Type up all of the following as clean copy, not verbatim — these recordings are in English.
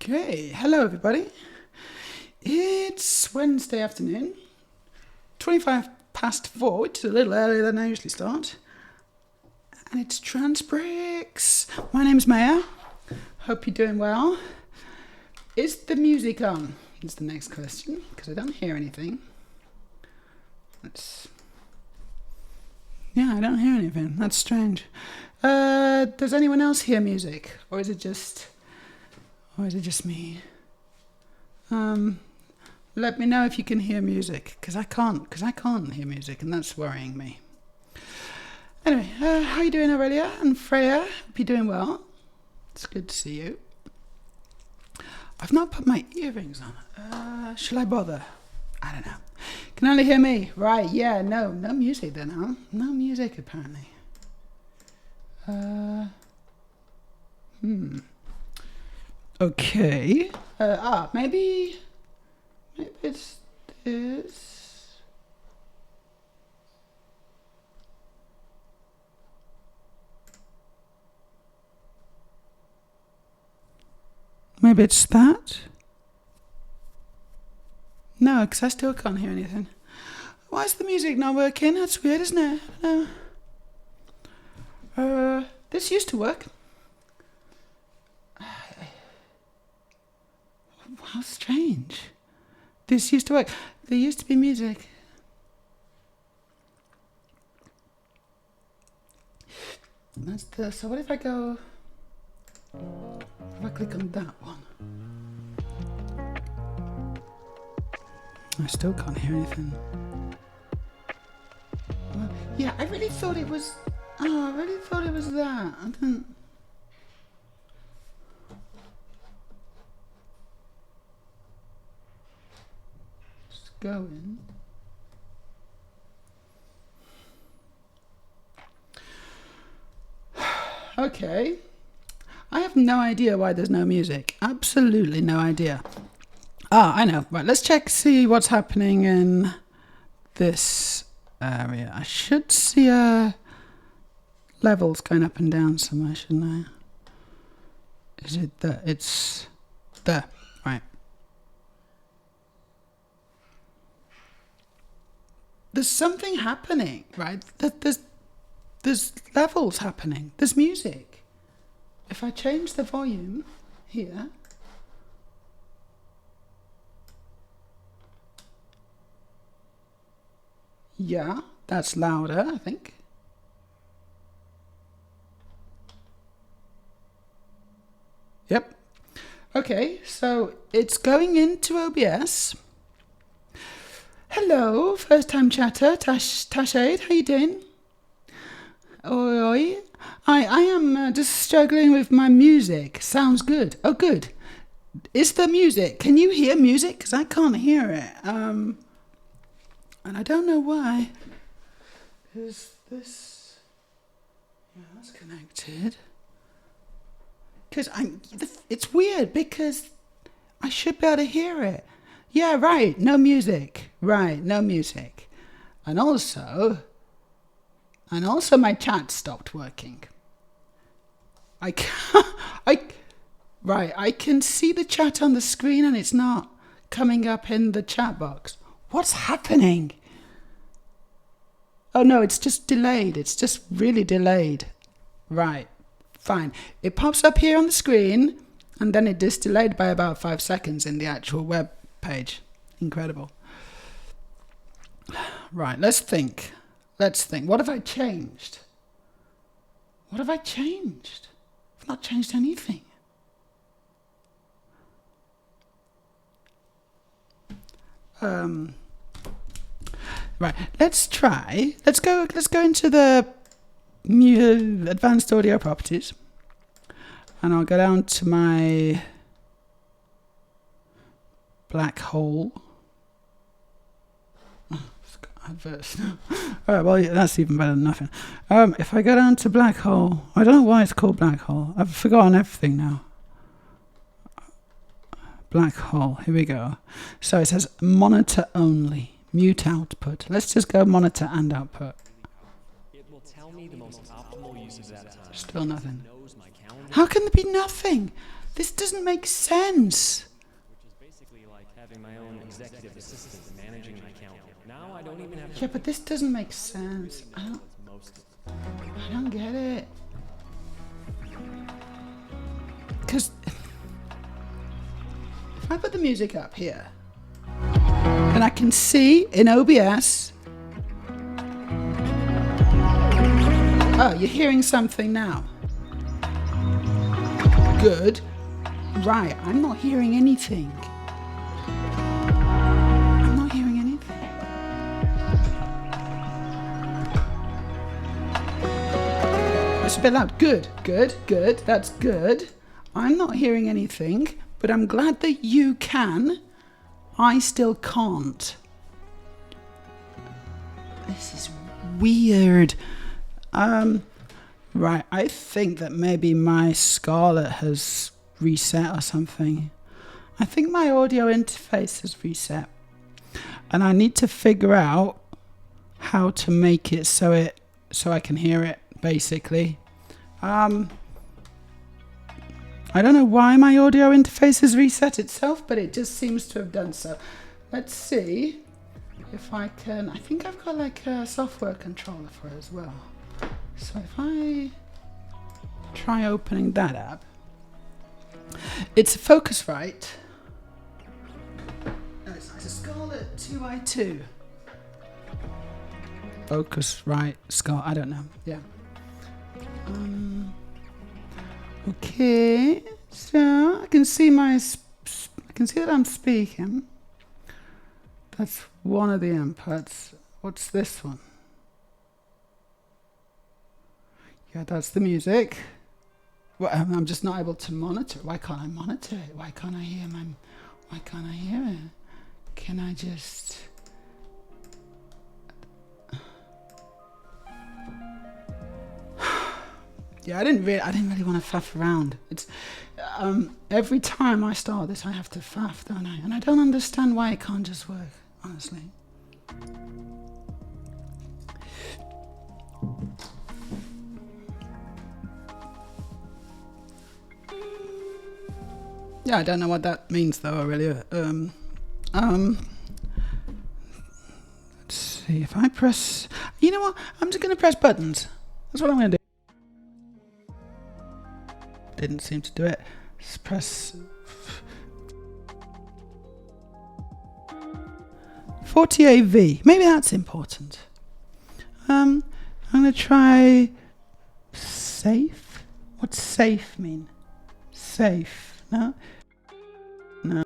Okay, hello everybody. It's Wednesday afternoon, 25 past 4, which is a little earlier than I usually start. And it's Transbricks. My name's Meja. Hope you're doing well. Is the music on? Is the next question, because I don't hear anything. Yeah, I don't hear anything. That's strange. Does anyone else hear music? Or is it just me? Let me know if you can hear music, because I can't hear music, and that's worrying me. Anyway, how are you doing, Aurelia and Freya? Hope you're doing well. It's good to see you. I've not put my earrings on. Shall I bother? I don't know. Can only hear me. Right, yeah, no music then, huh? No music, apparently. Okay. Maybe it's this. Maybe it's that. No, because I still can't hear anything. Why is the music not working? That's weird, isn't it? No. This used to work. How strange. This used to work. There used to be music. So what if I go... If I click on that one? I still can't hear anything. Well, yeah, I really thought it was... Oh, I really thought it was that. I didn't... Just going. Okay. I have no idea why there's no music. Absolutely no idea. I know. Right, let's see what's happening in this area. I should see levels going up and down somewhere, shouldn't I? Is it there? It's there. Right. There's something happening, right? There's levels happening. There's music. If I change the volume here... Yeah, that's louder, I think. Yep. Okay, so it's going into OBS. Hello, first time chatter, Tashade, how you doing? Oi. I am just struggling with my music. Sounds good. Oh, good. Is there music? Can you hear music? Because I can't hear it. And I don't know why. Is this... Yeah, that's connected. Because it's weird because I should be able to hear it. Yeah, right. No music. Right, no music. And also my chat stopped working. I can see the chat on the screen and it's not coming up in the chat box. What's happening? Oh no, it's just delayed. It's just really delayed. Right, fine. It pops up here on the screen and then it is delayed by about 5 seconds in the actual web page. Incredible. Right, let's think. What have I changed? What have I changed? I've not changed anything. Right, let's go into the advanced audio properties, and I'll go down to my black hole. Adverse. Alright, well, yeah, that's even better than nothing. If I go down to black hole, I don't know why it's called black hole. I've forgotten everything now. Black hole, here we go. So it says monitor only, mute output. Let's just go monitor and output. It will tell me the most optimal use of that time. Still nothing. How can there be nothing? This doesn't make sense. Which is basically like having my own executive assistant managing my calendar. Now I don't even have to. Yeah, but this doesn't make sense. I don't get it. Because if I put the music up here, and I can see in OBS. Oh, you're hearing something now. Good. Right, I'm not hearing anything. I'm not hearing anything. It's a bit loud. Good, good, good. That's good. I'm not hearing anything, but I'm glad that you can. I still can't. This is weird. Right, I think that maybe my Scarlett has reset or something. I think my audio interface has reset. And I need to figure out how to make it so I can hear it, basically. I don't know why my audio interface has reset itself, but it just seems to have done so. Let's see if I can. I think I've got like a software controller for it as well. So if I try opening that up, it's a Focusrite. No, it's not. It's a Scarlett 2i2. Focusrite Scarlett. I don't know. Yeah. Okay. So I can see I can see that I'm speaking. That's one of the inputs. What's this one? Yeah, that's the music. Well, I'm just not able to monitor. Why can't I monitor it? Why can't I hear it? Can I just? Yeah, I didn't really want to faff around. It's every time I start this, I have to faff, don't I? And I don't understand why it can't just work, honestly. Yeah, I don't know what that means though, really. Let's see, if I press... You know what? I'm just going to press buttons. That's what I'm going to do. Didn't seem to do it. Let's press... 48V. Maybe that's important. I'm going to try... Safe? What's safe mean? Safe. No? No.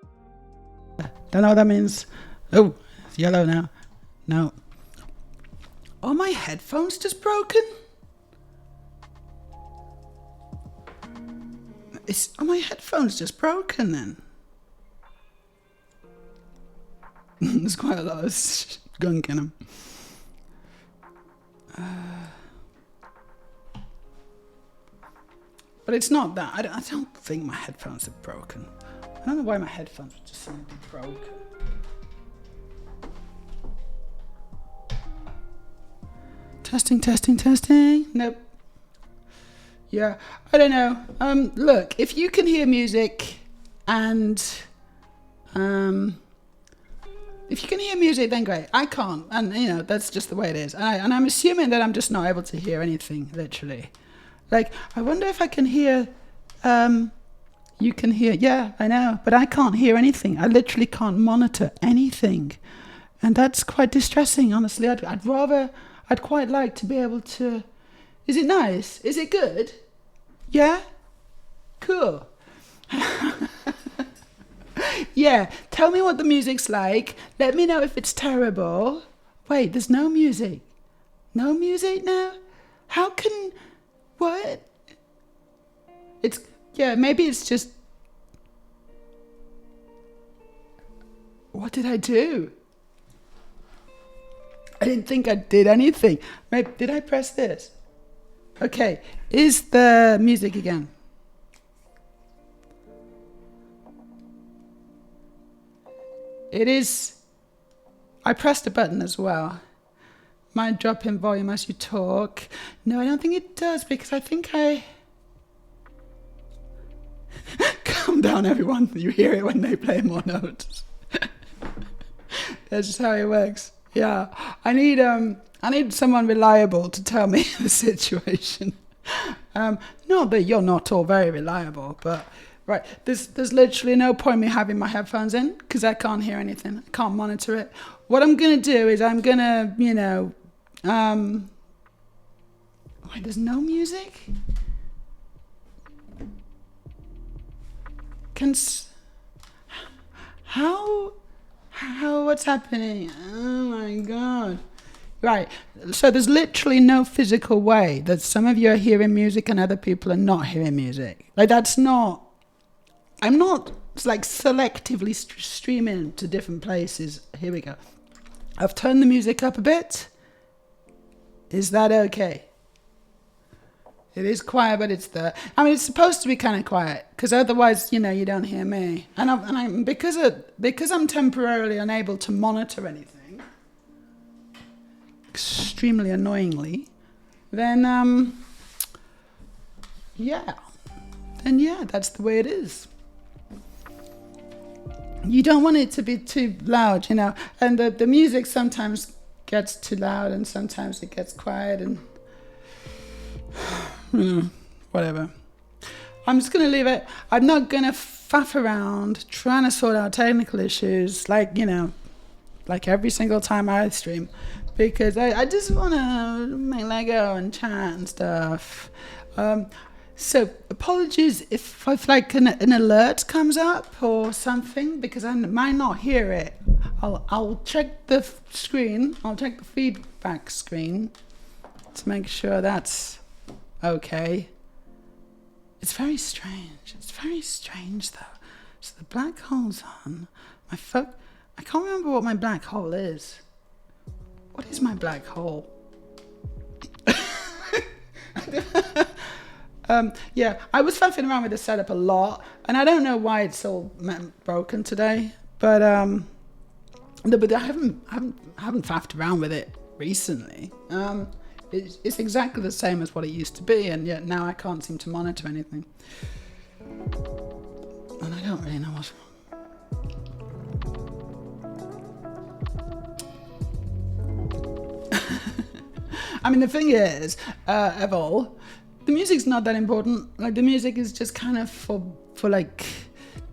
Don't know what that means. Oh, it's yellow now. No. Are my headphones just broken? Are my headphones just broken then? There's quite a lot of gunk in them. But it's not that. I don't think my headphones are broken. I don't know why my headphones would just suddenly be broken. Testing. Nope. Yeah, I don't know. Look, if you can hear music and if you can hear music, then great. I can't, and you know that's just the way it is. And I'm assuming that I'm just not able to hear anything, literally. Like, I wonder if I can hear. You can hear, yeah, I know, but I can't hear anything. I literally can't monitor anything, and that's quite distressing. Honestly, I'd quite like to be able to. Is it nice? Is it good? Yeah? Cool. Yeah, tell me what the music's like. Let me know if it's terrible. Wait, there's no music. No music now? How can... What? Yeah, maybe it's just... What did I do? I didn't think I did anything. Maybe, did I press this? Okay, is the music again? It is. I pressed a button as well. Might drop in volume as you talk. No, I don't think it does because I think Calm down, everyone. You hear it when they play more notes. That's just how it works. Yeah, I need someone reliable to tell me the situation. Not that you're not all very reliable, but right, there's literally no point me having my headphones in because I can't hear anything. I can't monitor it. What I'm gonna do is I'm gonna, wait, there's no music? How, what's happening? Oh my God. Right, so there's literally no physical way that some of you are hearing music and other people are not hearing music. Like I'm not like selectively streaming to different places. Here we go. I've turned the music up a bit. Is that okay? It is quiet, but it's there. I mean, it's supposed to be kind of quiet because otherwise, you don't hear me. And because I'm temporarily unable to monitor anything, extremely annoyingly, then that's the way it is. You don't want it to be too loud, and the music sometimes gets too loud and sometimes it gets quiet and whatever. I'm just going to leave it. I'm not going to faff around trying to sort out technical issues like every single time I stream, because I just want to make Lego and chat and stuff. So apologies if like an alert comes up or something, because I might not hear it. I'll check the screen. I'll check the feedback screen to make sure that's okay. It's very strange. It's very strange though. So the black hole's on. I can't remember what my black hole is. What is my black hole? Yeah, I was faffing around with the setup a lot, and I don't know why it's all broken today. But I haven't faffed around with it recently. It's exactly the same as what it used to be, and yet now I can't seem to monitor anything. And I don't really know what's wrong. I mean, the thing is, Evol, the music's not that important. Like, the music is just kind of for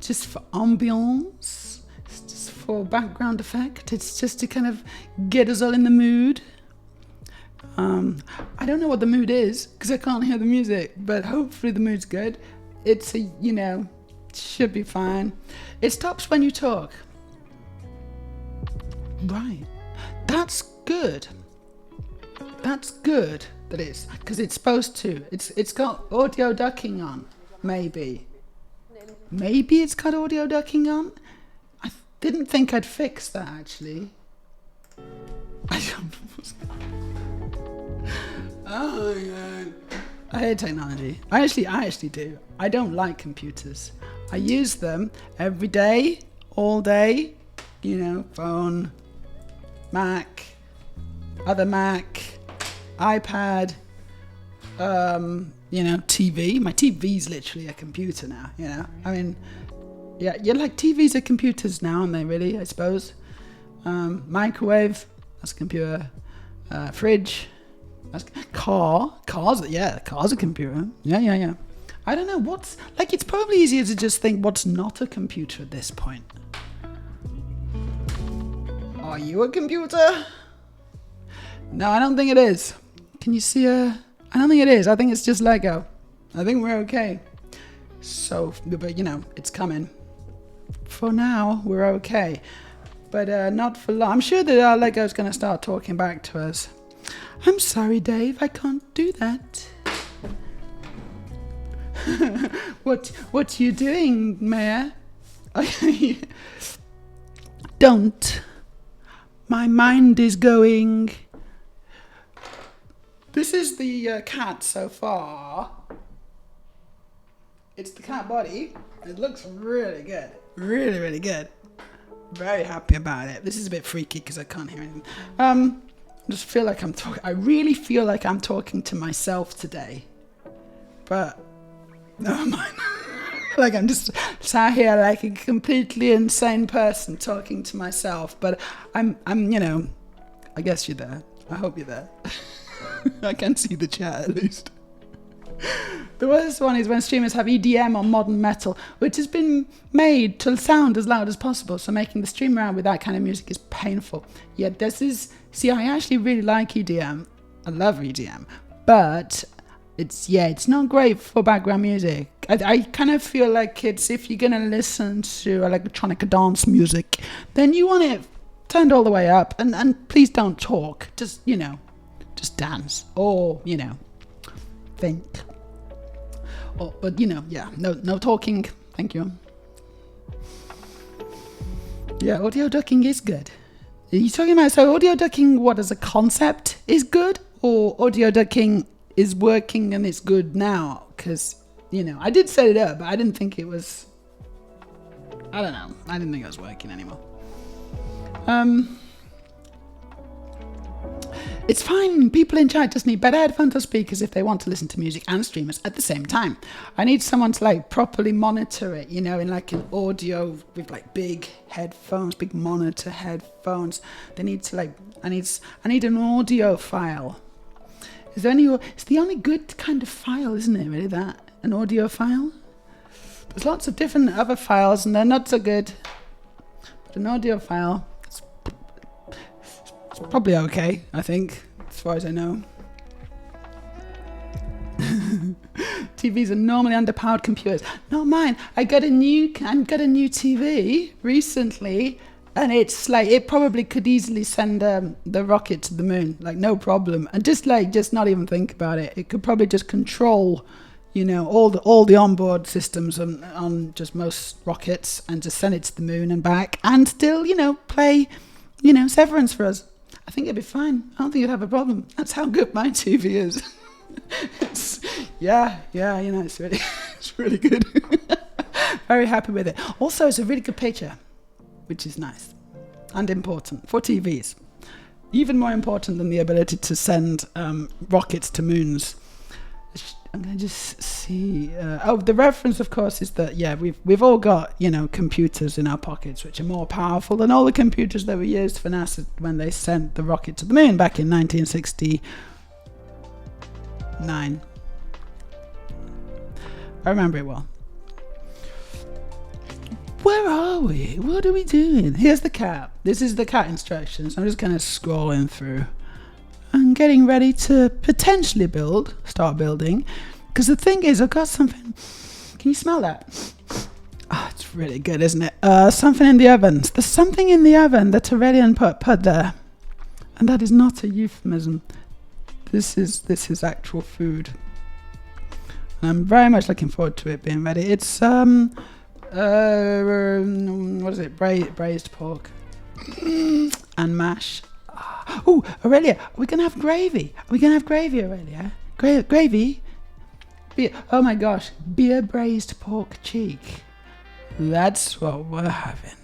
just for ambiance. It's just for background effect. It's just to kind of get us all in the mood. I don't know what the mood is because I can't hear the music, but hopefully the mood's good. It's should be fine. It stops when you talk. Right. That's good. That's good. That is, because it's supposed to. It's got audio ducking on. Maybe it's got audio ducking on. I didn't think I'd fix that actually. Oh my God. I hate technology. I actually do. I don't like computers. I use them every day, all day. Phone, Mac, other Mac, iPad, TV. My TV's literally a computer now, I mean, yeah, you're like TVs are computers now, aren't they, really, I suppose? Microwave, that's a computer. Fridge, that's cars a computer. Yeah. I don't know it's probably easier to just think what's not a computer at this point. Are you a computer? No, I don't think it is. Can you see I don't think it is. I think it's just Lego. I think we're okay. So, but it's coming. For now, we're okay. But not for long. I'm sure that our Lego's going to start talking back to us. I'm sorry, Dave. I can't do that. What you doing, Meja? Don't. My mind is going. This is the cat so far. It's the cat body. It looks really good. Really, really good. Very happy about it. This is a bit freaky because I can't hear anything. I just feel like I'm talking. I really feel like I'm talking to myself today. But never mind. Like I'm just sat here like a completely insane person talking to myself. But I'm, I guess you're there. I hope you're there. I can see the chat at least. The worst one is when streamers have EDM or modern metal, which has been made to sound as loud as possible. So making the stream around with that kind of music is painful. Yeah, see, I actually really like EDM. I love EDM, but it's not great for background music. I kind of feel like if you're gonna listen to electronic dance music, then you want it turned all the way up, and please don't talk. Just dance or think. But no talking. Thank you. Yeah, audio ducking is good. Are you talking about audio ducking? What as a concept is good, or audio ducking is working and it's good now? Because I did set it up, but I didn't think it was. I don't know. I didn't think it was working anymore. It's fine. People in chat just need better headphones or speakers if they want to listen to music and streamers at the same time. I need someone to properly monitor it, in an audio with big headphones, big monitor headphones. They need to I need an audio file. It's the only good kind of file, isn't it? Really, that an audio file. There's lots of different other files, and they're not so good. But an audio file. Probably okay, I think, as far as I know. TVs are normally underpowered computers. Not mine. I got a new TV recently, and it's it probably could easily send the rocket to the moon, no problem. And just not even think about it. It could probably just control, all the onboard systems on just most rockets, and just send it to the moon and back, and still, play, Severance for us. I think it'd be fine. I don't think you'd have a problem. That's how good my TV is. It's really good. Very happy with it. Also, it's a really good picture, which is nice and important for TVs. Even more important than the ability to send rockets to moons. I'm going to just see. The reference, of course, is that, we've all got, computers in our pockets, which are more powerful than all the computers that were used for NASA when they sent the rocket to the moon back in 1969. I remember it well. Where are we? What are we doing? Here's the cat. This is the cat instructions. I'm just kind of scrolling through. I'm getting ready to potentially start building, because the thing is, I've got something. Can you smell that? Oh, it's really good, isn't it? Something in the oven. There's something in the oven that Aurelian put there, and that is not a euphemism. This is actual food, and I'm very much looking forward to it being ready. It's what is it? Braised pork and mash. Oh, Aurelia, are we going to have gravy? Aurelia? Gravy? Oh my gosh, beer braised pork cheek. That's what we're having.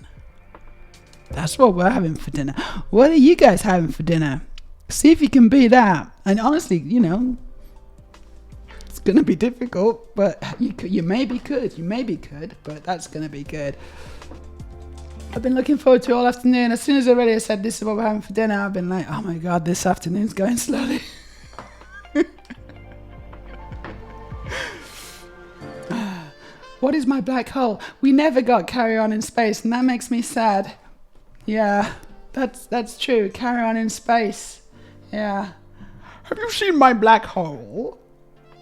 That's what we're having for dinner. What are you guys having for dinner? See if you can beat that. And honestly, it's going to be difficult, but you maybe could, but that's going to be good. I've been looking forward to it all afternoon. As soon as Aurelia said this is what we're having for dinner, I've been like, oh my God, this afternoon's going slowly. What is my black hole? We never got Carry On in Space, and that makes me sad. Yeah, that's true. Carry On in Space. Yeah. Have you seen my black hole?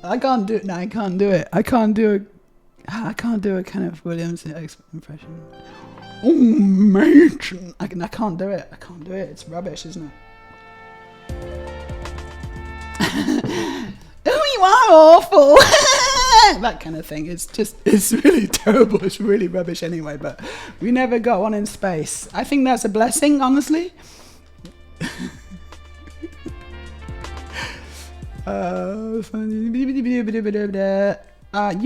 I can't do it. No, I can't do it. I can't do a kind of Williams impression. Oh, mate. I can't do it. It's rubbish, isn't it? Oh, you are awful. That kind of thing. It's really terrible. It's really rubbish anyway, but we never got one in space. I think that's a blessing, honestly. You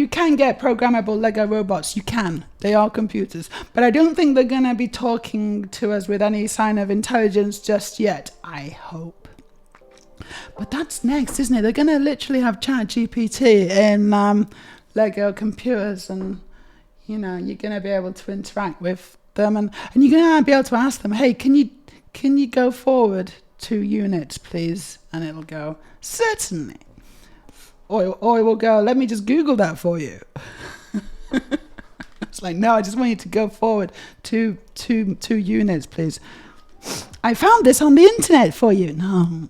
can get programmable Lego robots. You can. They are computers. But I don't think they're going to be talking to us with any sign of intelligence just yet. I hope. But that's next, isn't it? They're going to literally have Chat GPT in Lego computers. And you're going to be able to interact with them, and you're going to be able to ask them, hey, can you go forward 2 units, please? And it'll go, certainly. Or it will go, let me just Google that for you. It's like, no, I just want you to go forward 2 units, please. I found this on the internet for you. No.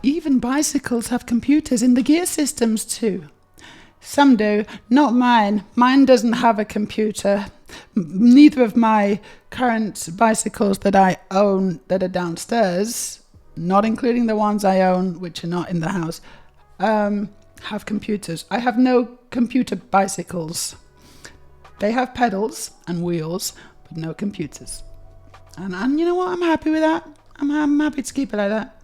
Even bicycles have computers in the gear systems too. Some do, not mine. Mine doesn't have a computer. Neither of my current bicycles that I own that are downstairs, not including the ones I own which are not in the house, have computers. I have no computer bicycles. They have pedals and wheels, but no computers. And you know what? I'm happy with that. I'm happy to keep it like that.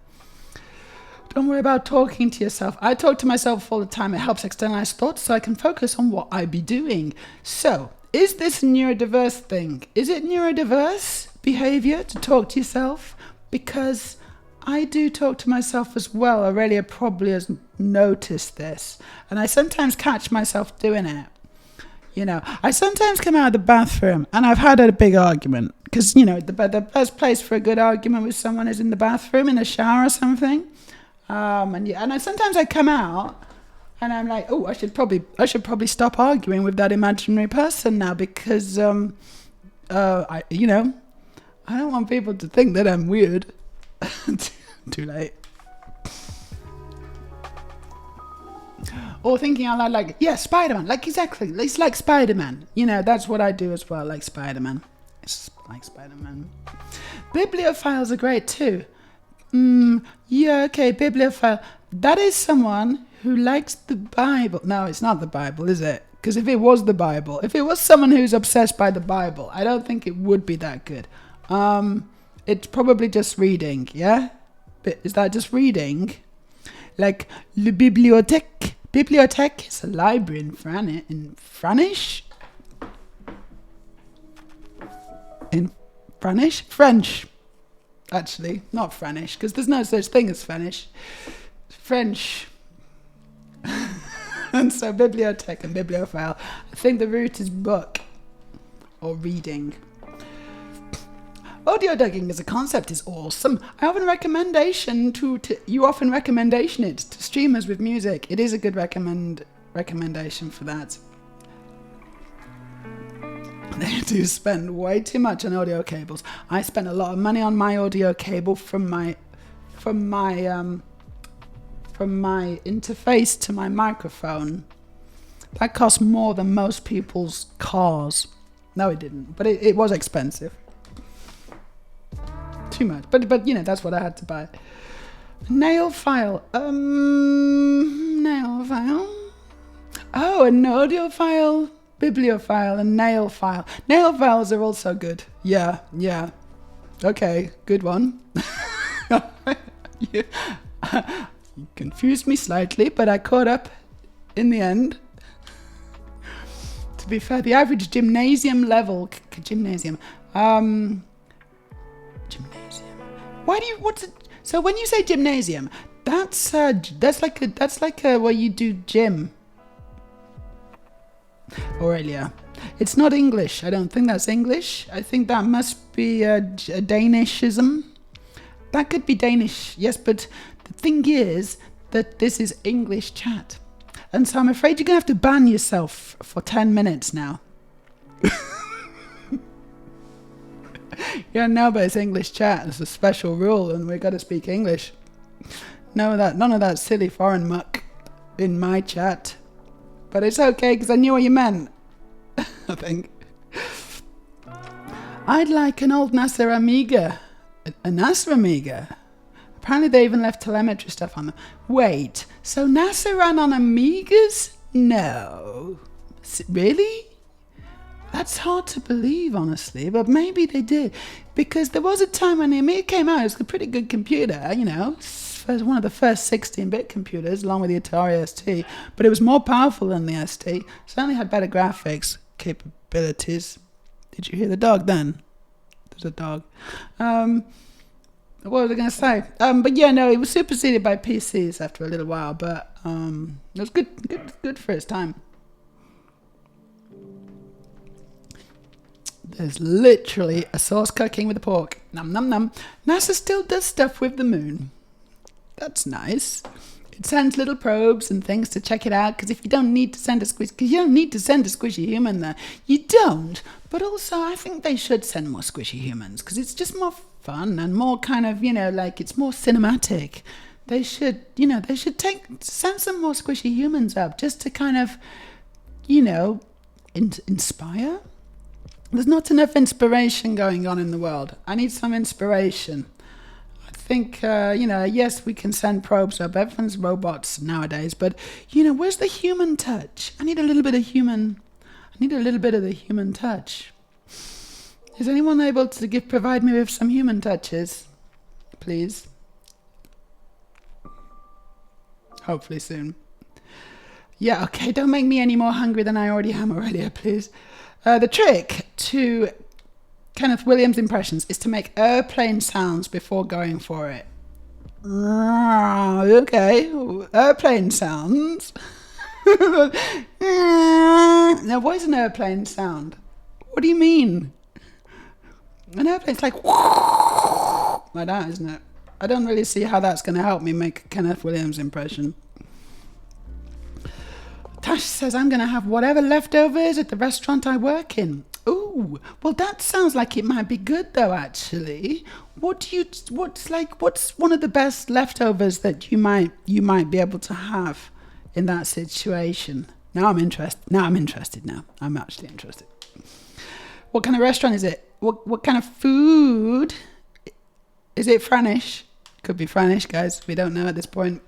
Don't worry about talking to yourself. I talk to myself all the time. It helps externalize thoughts so I can focus on what I be doing. So, is this a neurodiverse thing? Is it neurodiverse behavior to talk to yourself? Because I do talk to myself as well. Aurelia probably has noticed this. And I sometimes catch myself doing it. I sometimes come out of the bathroom and I've had a big argument. Because, the best place for a good argument with someone is in the bathroom, in a shower or something. And sometimes I come out and I'm like, oh, I should probably stop arguing with that imaginary person now because, I don't want people to think that I'm weird. Too late. Or thinking out loud, like, yeah, Spider-Man, like exactly, it's like Spider-Man. That's what I do as well, like Spider-Man. It's like Spider-Man. Bibliophiles are great too. Yeah, okay, bibliophile. That is someone who likes the Bible. No, it's not the Bible, is it? Because if it was the Bible, if it was someone who's obsessed by the Bible, I don't think it would be that good. It's probably just reading, yeah? But is that just reading? Like, le bibliothèque. Bibliothèque is a library in Franish? In Franish? French. Actually, not Franish, because there's no such thing as Spanish. French. And so bibliothèque and bibliophile. I think the root is book or reading. Audio dugging as a concept is awesome. You often recommendation it to streamers with music. It is a good recommendation for that. They do spend way too much on audio cables. I spent a lot of money on my audio cable from my interface to my microphone. That cost more than most people's cars. No, it didn't, but it was expensive. Too much, but that's what I had to buy. Nail file. Nail file. Oh, an audio file. Bibliophile and nail file. Nail files are also good. Yeah. Okay, good one. You confused me slightly, but I caught up in the end. To be fair, the average gymnasium level. Gymnasium. So when you say gymnasium, that's like where you do gym. Aurelia. It's not English. I don't think that's English. I think that must be a Danishism. That could be Danish, yes, but the thing is that this is English chat. And so I'm afraid you're going to have to ban yourself for 10 minutes now. Yeah, no, but it's English chat. It's a special rule and we've got to speak English. None of that silly foreign muck in my chat. But it's okay, because I knew what you meant. I think. I'd like an old NASA Amiga. A NASA Amiga? Apparently they even left telemetry stuff on them. Wait, so NASA ran on Amigas? No. Really? That's hard to believe, honestly, but maybe they did. Because there was a time when the Amiga came out, it was a pretty good computer, one of the first 16-bit computers, along with the Atari ST, but it was more powerful than the ST. Certainly had better graphics capabilities. Did you hear the dog then? There's a dog. What was I going to say? But yeah, no, it was superseded by PCs after a little while, but it was good for its time. There's literally a sauce cooking with the pork. Num num num. NASA still does stuff with the moon. That's nice. It sends little probes and things to check it out. Because if you don't need to send a squishy human there. You don't. But also, I think they should send more squishy humans because it's just more fun and more kind of, like it's more cinematic. They should send some more squishy humans up just to kind of, inspire. There's not enough inspiration going on in the world. I need some inspiration. I think, yes, we can send probes up. Everyone's robots nowadays. But, where's the human touch? I need a little bit of the human touch. Is anyone able to provide me with some human touches? Please. Hopefully soon. Yeah, okay, don't make me any more hungry than I already am already, please. The trick to Kenneth Williams' impressions is to make airplane sounds before going for it. Okay, airplane sounds. Now, what is an airplane sound? What do you mean? An airplane's like that, isn't it? I don't really see how that's going to help me make a Kenneth Williams impression. Tash says, I'm going to have whatever leftovers at the restaurant I work in. Ooh, well, that sounds like it might be good, though, actually. What's one of the best leftovers that you might be able to have in that situation? Now I'm interested. Now I'm actually interested. What kind of restaurant is it? What kind of food? Is it Franish? Could be Franish, guys. We don't know at this point.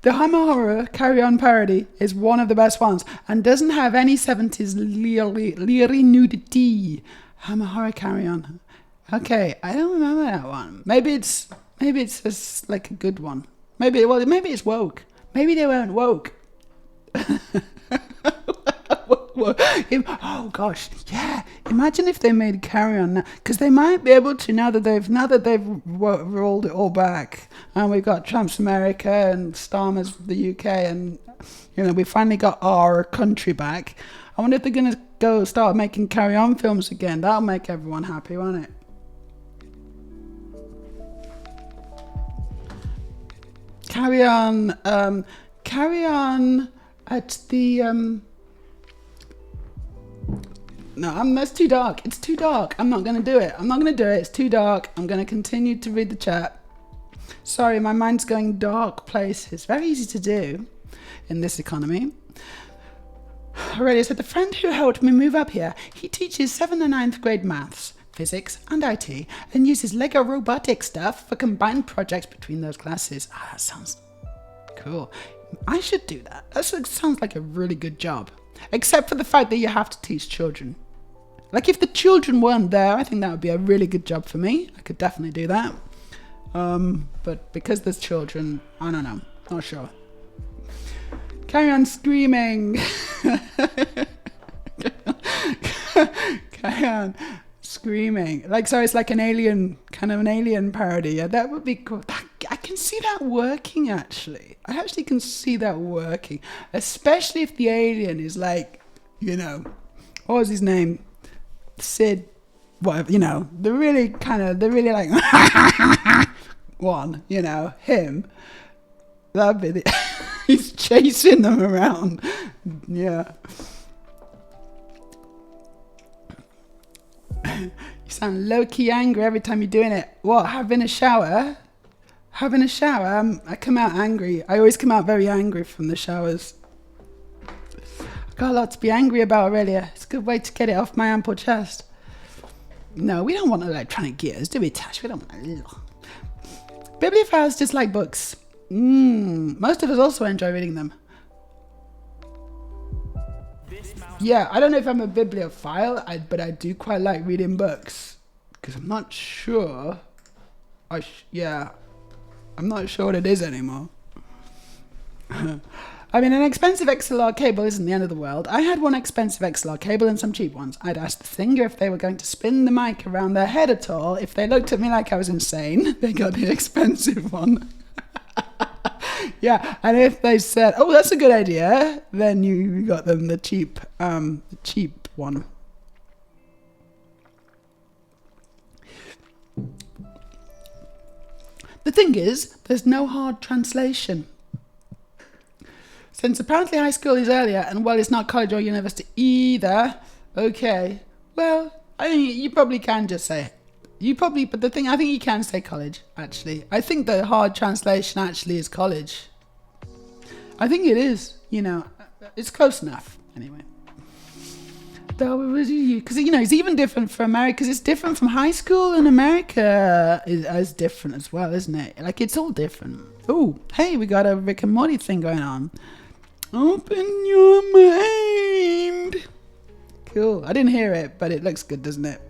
The Hammer Horror Carry-On parody is one of the best ones and doesn't have any 70s leery nudity. Hammer Horror Carry-On. Okay, I don't remember that one. Maybe it's just like a good one. Maybe it's woke. Maybe they weren't woke. Oh gosh, yeah. Imagine if they made Carry On now, because they might be able to now that they've rolled it all back, and we've got Trump's America and Starmer's the UK, and we finally got our country back. I wonder if they're gonna go start making Carry On films again. That'll make everyone happy, won't it? Carry On at the No, that's too dark. It's too dark. I'm not going to do it. It's too dark. I'm going to continue to read the chat. Sorry, my mind's going dark places. Very easy to do in this economy. Aurelia said, the friend who helped me move up here, he teaches 7th and 9th grade maths, physics and IT and uses Lego robotic stuff for combined projects between those classes. That sounds cool. I should do that. That sounds like a really good job. Except for the fact that you have to teach children. Like if the children weren't there, I think that would be a really good job for me. I could definitely do that. But because there's children, I don't know. Not sure. Carry on screaming. Carry on screaming. So it's like an alien parody. Yeah, that would be cool. I can see that working, actually. I actually can see that working. Especially if the alien is like, what was his name? Sid, whatever, the really like one, him. That'd be he's chasing them around. Yeah. You sound low-key angry every time you're doing it. What, having a shower? I come out angry. I always come out very angry from the showers. I've got a lot to be angry about, Aurelia. It's a good way to get it off my ample chest. No, we don't want electronic gears, do we, Tash? We don't want... Bibliophiles dislike books. Most of us also enjoy reading them. Yeah, I don't know if I'm a bibliophile, but I do quite like reading books. Because I'm not sure... I'm not sure what it is anymore. I mean, an expensive XLR cable isn't the end of the world. I had one expensive XLR cable and some cheap ones. I'd asked the singer if they were going to spin the mic around their head at all. If they looked at me like I was insane, they got the expensive one. Yeah, and if they said, "Oh, that's a good idea," then you got them the cheap one. The thing is, there's no hard translation. Since apparently high school is earlier, and well, it's not college or university either. Okay, well, I think you probably can just say it. But the thing, I think you can say college, actually. I think the hard translation actually is college. I think it is, it's close enough, anyway. Because, it's even different for America, because it's different from high school, and America is different as well, isn't it? Like, it's all different. Oh, hey, we got a Rick and Morty thing going on. Open your mind. Cool. I didn't hear it, but it looks good, doesn't it?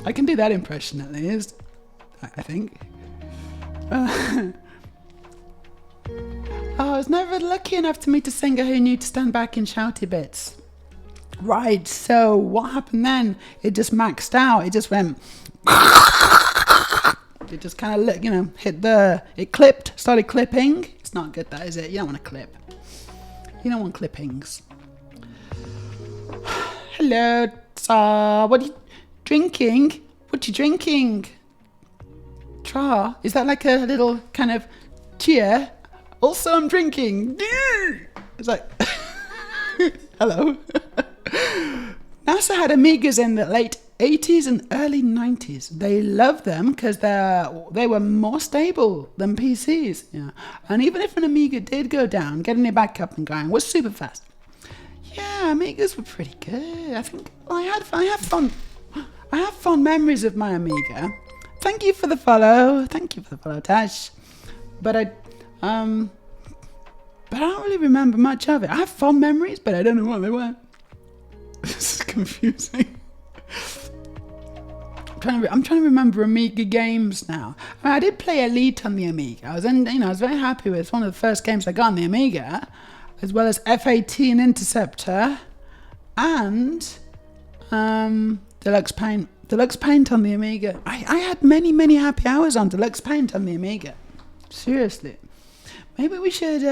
I can do that impression at least, I think. I was never lucky enough to meet a singer who knew to stand back and shouty bits. Right, so what happened then? It just maxed out. It just went... It just kind of, it clipped, started clipping. It's not good, that, is it? You don't want to clip. You don't want clippings. Hello, what are you drinking? What you drinking? Tra? Is that like a little kind of cheer? Also, I'm drinking. It's like, hello. NASA had Amigas in the late 80s and early 90s. They loved them because they were more stable than PCs. Yeah. And even if an Amiga did go down, getting it back up and going was super fast. Yeah, Amigas were pretty good. I think I have fond memories of my Amiga. Thank you for the follow. Tash. But I don't really remember much of it. I have fond memories, but I don't know what they were. This is confusing. I'm trying to remember Amiga games now. I did play Elite on the Amiga. I was very happy with it. It's one of the first games I got on the Amiga, as well as F-18 Interceptor and Deluxe Paint. Deluxe Paint on the Amiga. I had many happy hours on Deluxe Paint on the Amiga. Seriously. Maybe we should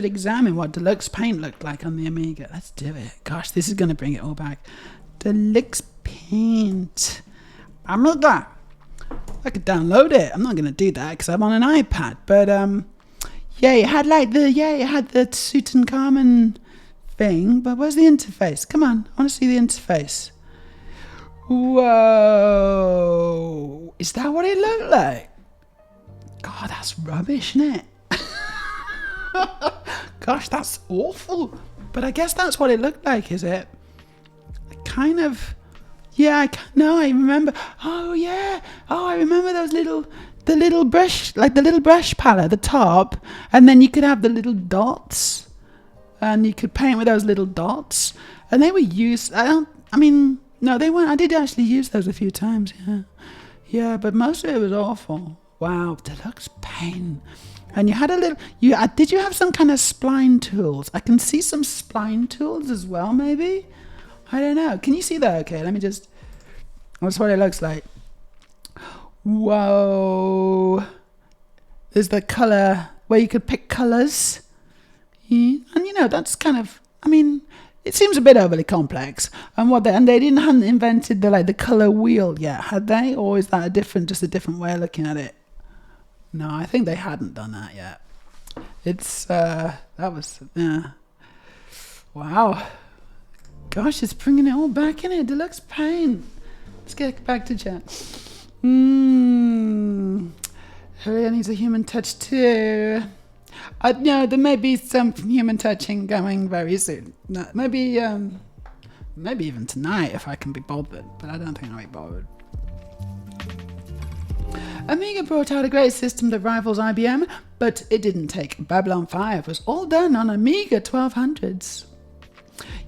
examine what Deluxe Paint looked like on the Amiga. Let's do it. Gosh, this is going to bring it all back. Deluxe Paint. Amiga. I could download it. I'm not going to do that because I'm on an iPad. But it had the Tutankhamun thing. But where's the interface? Come on, I want to see the interface. Whoa. Is that what it looked like? God, that's rubbish, isn't it? Gosh, that's awful. But I guess that's what it looked like, is it? Kind of. Yeah, I remember. Oh, yeah. Oh, I remember the little brush, like the little brush palette at the top. And then you could have the little dots. And you could paint with those little dots. And they were used. No, they weren't. I did actually use those a few times, yeah. Yeah, but most of it was awful. Wow, Deluxe Paint. And you had did you have some kind of spline tools? I can see some spline tools as well, maybe? I don't know. Can you see that? Okay, let me just... That's what it looks like. Whoa. There's the color, where you could pick colors. Yeah. And that's kind of... it seems a bit overly complex. And they hadn't invented the color wheel yet, had they? Or is that just a different way of looking at it? No, I think they hadn't done that yet. Wow. Gosh, it's bringing it all back in it. Deluxe Paint. Let's get back to chat. Julia needs a human touch too. There may be some human touching going very soon. No, maybe even tonight if I can be bothered. But I don't think I'll be bothered. Amiga brought out a great system that rivals IBM, but it didn't take. Babylon 5 was all done on Amiga 1200s.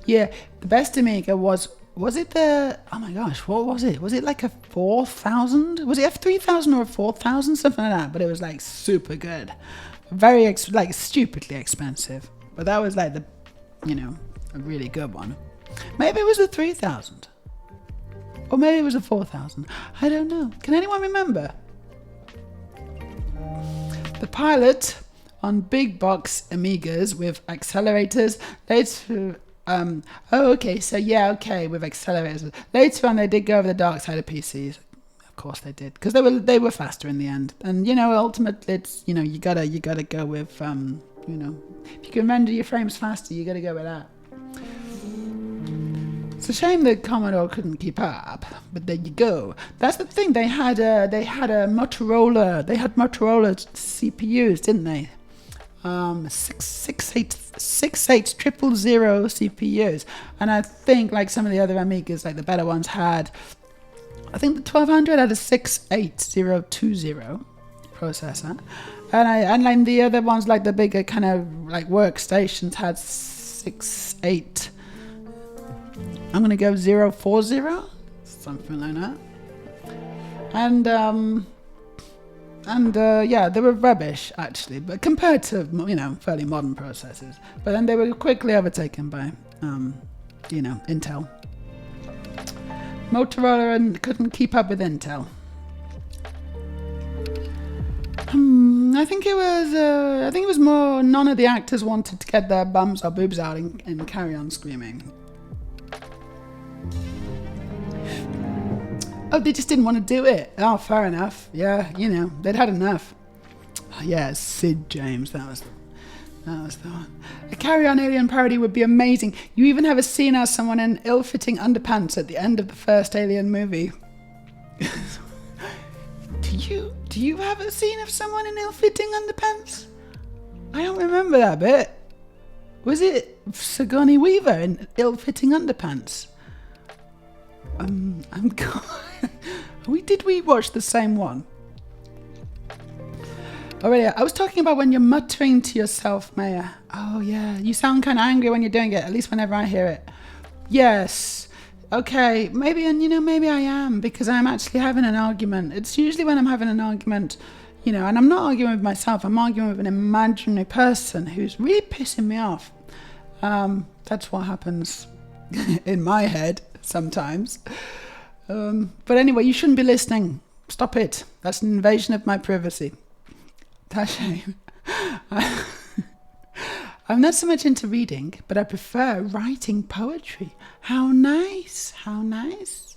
Yeah, the best Amiga was Was it the... Oh my gosh, what was it? Was it like a 4,000? Was it a 3,000 or a 4,000? Something like that. But it was like super good. Very, like stupidly expensive. But that was like the, a really good one. Maybe it was a 3,000. Or maybe it was a 4,000. I don't know. Can anyone remember? The pilot on big box Amigas with accelerators. Later, with accelerators. Later on, they did go over the dark side of PCs. Of course, they did, because they were faster in the end. And ultimately, it's you gotta go with if you can render your frames faster, you gotta go with that. It's a shame that Commodore couldn't keep up, but there you go. That's the thing. They had a Motorola. They had Motorola CPUs, didn't they? 68000 CPUs, and I think like some of the other Amigas, like the better ones, had. I think the 1200 had a 68020 processor, and like the other ones, like the bigger kind of like workstations, had 68. I'm gonna go 040, something like that. And they were rubbish actually, but compared to fairly modern processors. But then they were quickly overtaken by Intel. Motorola and couldn't keep up with Intel. I think it was more none of the actors wanted to get their bums or boobs out and carry on screaming. Oh, they just didn't want to do it. Oh, fair enough. Yeah, they'd had enough. Oh, yeah, Sid James, that was the one. A Carry On Alien parody would be amazing. You even have a scene as someone in ill-fitting underpants at the end of the first Alien movie. Do you have a scene of someone in ill-fitting underpants? I don't remember that bit. Was it Sigourney Weaver in ill-fitting underpants? Did we watch the same one? Oh, yeah. I was talking about when you're muttering to yourself, Meja. Oh, yeah. You sound kind of angry when you're doing it, at least whenever I hear it. Yes. Okay. Maybe I am, because I'm actually having an argument. It's usually when I'm having an argument, and I'm not arguing with myself. I'm arguing with an imaginary person who's really pissing me off. That's what happens in my head sometimes. But anyway, you shouldn't be listening. Stop it. That's an invasion of my privacy. Shame. I'm not so much into reading, but I prefer writing poetry. How nice. How nice.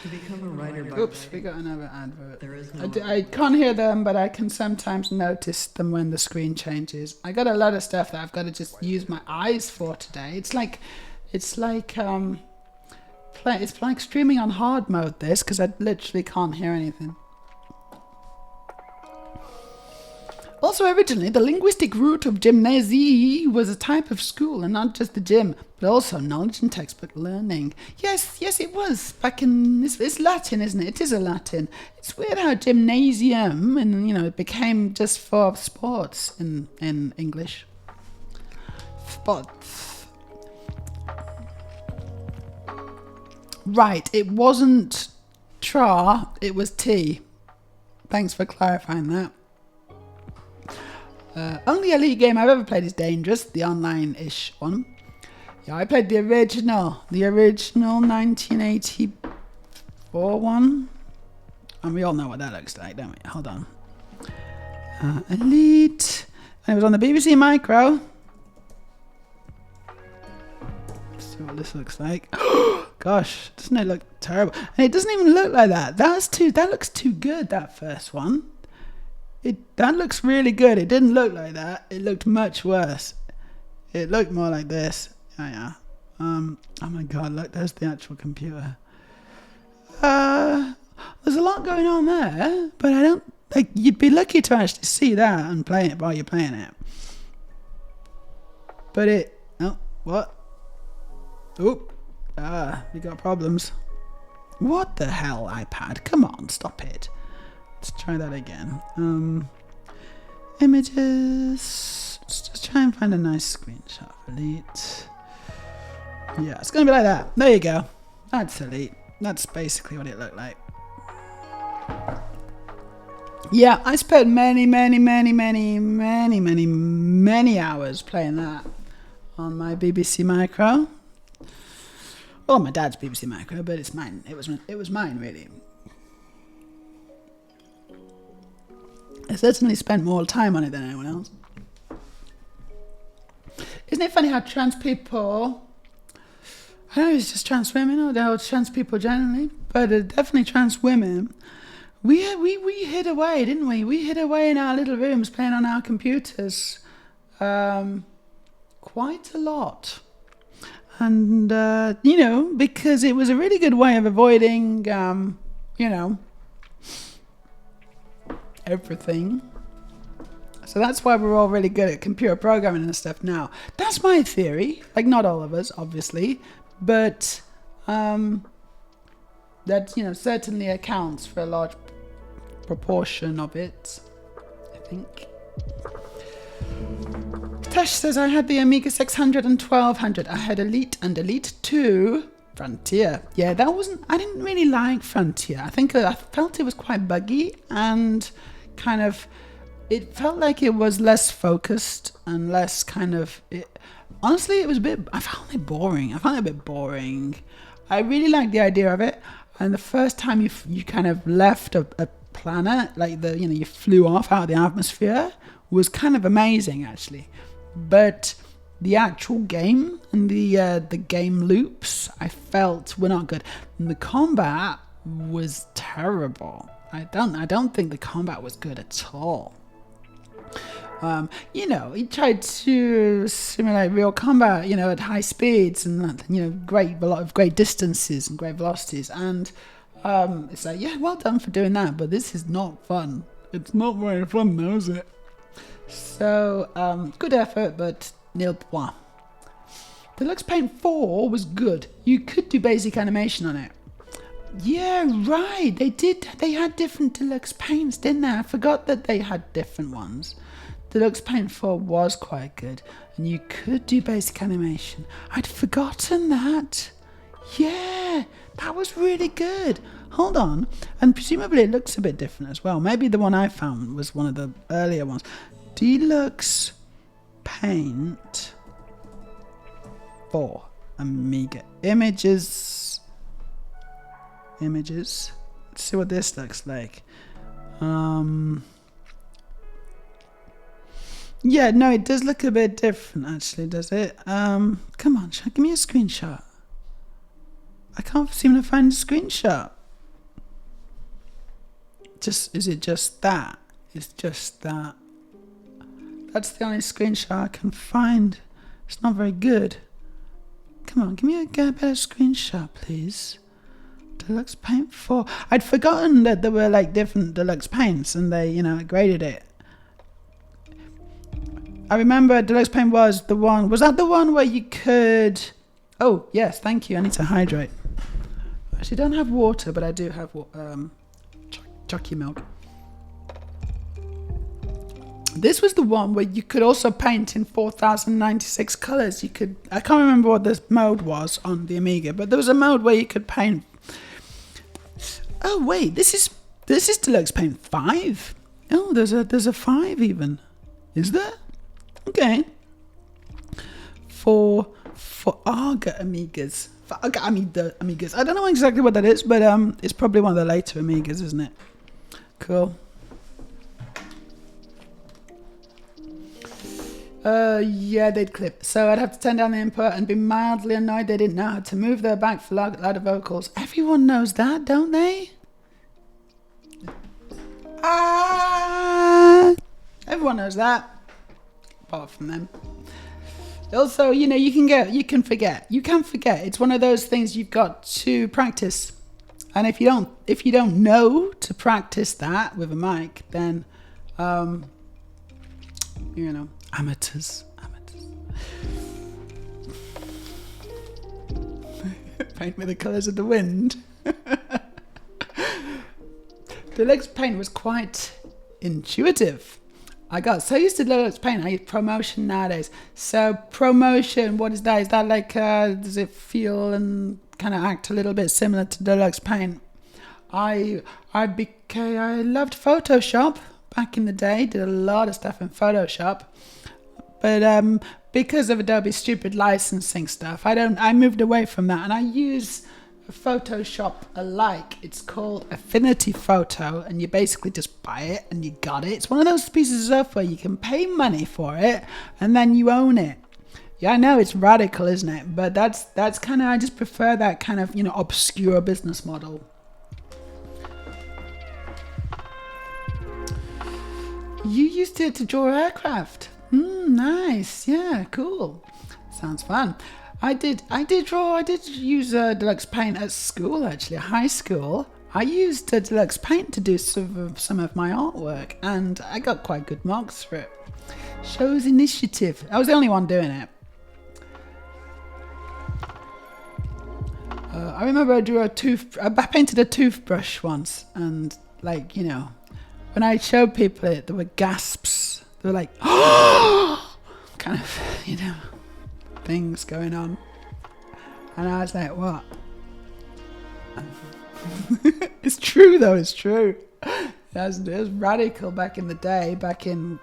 To become a writer by Oops, we writing, got another advert. there is no I can't hear them, but I can sometimes notice them when the screen changes. I got a lot of stuff that I've got to just use my eyes for today. It's like streaming on hard mode, this, because I literally can't hear anything. Also, originally, the linguistic root of gymnasie was a type of school, and not just the gym, but also knowledge and textbook learning. Yes, it was. Back in... It's Latin, isn't it? It is a Latin. It's weird how gymnasium, and, it became just for sports in English. Sports. Right, it wasn't tra, it was T. Thanks for clarifying that. Only Elite game I've ever played is Dangerous, the online-ish one. Yeah, I played the original 1984 one. And we all know what that looks like, don't we? Hold on. Elite. And it was on the BBC Micro. Let's see what this looks like. Gosh, doesn't it look terrible? And it doesn't even look like that. That looks too good, that first one. That looks really good. It didn't look like that. It looked much worse. It looked more like this. Yeah. Oh my god, look, there's the actual computer. There's a lot going on there, but I don't... you'd be lucky to actually see that and play it while you're playing it. But it... Oh, what? Oop. We got problems. What the hell, iPad? Come on, stop it. Let's try that again. Images. Let's just try and find a nice screenshot. Elite. Yeah, it's going to be like that. There you go. That's elite. That's basically what it looked like. Yeah, I spent many hours playing that on my BBC Micro. Well, my dad's BBC Micro, but it's mine. It was mine, really. I certainly spent more time on it than anyone else. Isn't it funny how trans people, I don't know if it's just trans women or trans people generally, but definitely trans women, we hid away, didn't we? We hid away in our little rooms playing on our computers quite a lot. And, because it was a really good way of avoiding, everything. So that's why we're all really good at computer programming and stuff now. That's my theory. Like, not all of us, obviously, but that, certainly accounts for a large proportion of it, I think. Tash says, I had the Amiga 600 and 1200. I had Elite and Elite 2 Frontier. Yeah, I didn't really like Frontier. I felt it was quite buggy and kind of, it felt like it was less focused and less honestly, it was I found it boring. I really liked the idea of it. And the first time you kind of left a planet, like you flew off out of the atmosphere, was kind of amazing, actually. But the actual game and the game loops, I felt were not good. And the combat was terrible. I don't think the combat was good at all. He tried to simulate real combat, at high speeds and, a lot of great distances and great velocities. And it's like, yeah, well done for doing that, but this is not fun. It's not very fun though, is it? So, good effort, but nil point. Deluxe Paint 4 was good. You could do basic animation on it. Yeah, right. They had different Deluxe Paints, didn't they? I forgot that they had different ones. Deluxe Paint 4 was quite good, and you could do basic animation. I'd forgotten that. Yeah, that was really good. Hold on, and presumably it looks a bit different as well. Maybe the one I found was one of the earlier ones. Deluxe Paint 4 Amiga images. Let's see what this looks like. Yeah, no, it does look a bit different, actually, does it? Come on, give me a screenshot. I can't seem to find a screenshot. Is it just that? It's just that. That's the only screenshot I can find. It's not very good. Come on, give me a better screenshot, please. Deluxe Paint 4. I'd forgotten that there were like different Deluxe Paints and they, graded it. I remember Deluxe Paint was that the one where you could, oh yes, thank you, I need to hydrate. I actually don't have water, but I do have Chucky milk. This was the one where you could also paint in 4096 colors. I can't remember what this mode was on the Amiga, but there was a mode where you could paint. Oh wait, this is Deluxe Paint 5. Oh, there's a 5 even. Is there? Okay. For Arga Amigas. For Arga Amigas. I don't know exactly what that is, but it's probably one of the later Amigas, isn't it? Cool. Yeah, they'd clip. So I'd have to turn down the input and be mildly annoyed they didn't know how to move their back for louder vocals. Everyone knows that, don't they? Everyone knows that. Apart from them. Also, you can forget. You can forget. It's one of those things you've got to practice. And if you don't know to practice that with a mic, then amateurs. Paint with the colours of the wind. Deluxe Paint was quite intuitive. I got so used to Deluxe Paint. I use promotion nowadays. So promotion, what is that? Is that like, does it feel and kind of act a little bit similar to Deluxe Paint? I loved Photoshop back in the day. Did a lot of stuff in Photoshop, but because of Adobe's stupid licensing stuff, I moved away from that, and I use Photoshop alike. It's called Affinity Photo, and you basically just buy it and you got it. It's one of those pieces of software you can pay money for it and then you own it. Yeah, I know it's radical, isn't it? But that's kind of, I just prefer that kind of, obscure business model. You used it to draw aircraft. Nice. Yeah, cool. Sounds fun. I did use Deluxe Paint at school, actually, at high school. I used Deluxe Paint to do some of my artwork, and I got quite good marks for it. Shows initiative. I was the only one doing it. I remember I painted a toothbrush once, and when I showed people it, there were gasps. They were like, oh! Kind of, things going on. And I was like, what? It's true, though. It's true. It was radical back in the day, back in,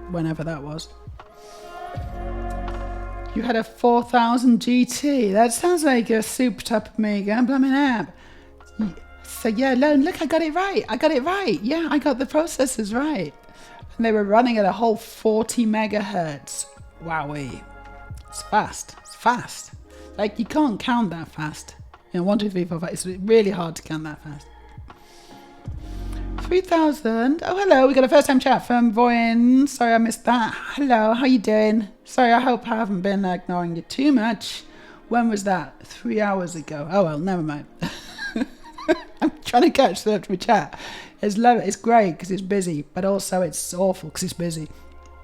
whenever that was. You had a 4000 GT. That sounds like a souped up Amiga. Blimmin' app. So yeah, look, I got it right. Yeah, I got the processors right. And they were running at a whole 40 megahertz. Wowee. It's fast. Like, you can't count that fast. 1, 2, 3, 4, 5. It's really hard to count that fast. 3000. Oh, hello. We got a first time chat from Voyin. Sorry I missed that. Hello, how you doing? Sorry, I hope I haven't been ignoring you too much. When was that? 3 hours ago. Oh, well, never mind. I'm trying to catch the chat. It's great because it's busy, but also it's awful because it's busy.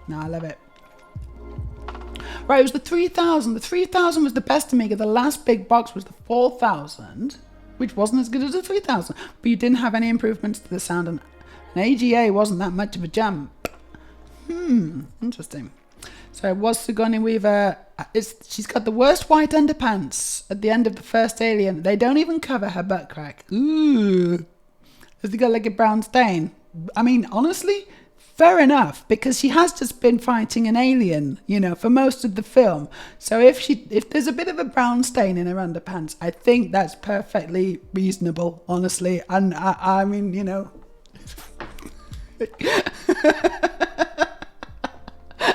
No, I love it. Right, it was the 3000. The 3000 was the best Amiga. The last big box was the 4000, which wasn't as good as the 3000. But you didn't have any improvements to the sound, and an AGA wasn't that much of a jump. Interesting. So it was Sigourney Weaver. She's got the worst white underpants at the end of the first Alien. They don't even cover her butt crack. Ooh. Has she got like a brown stain? I mean, honestly, fair enough, because she has just been fighting an alien, for most of the film. So if there's a bit of a brown stain in her underpants, I think that's perfectly reasonable, honestly. And I mean,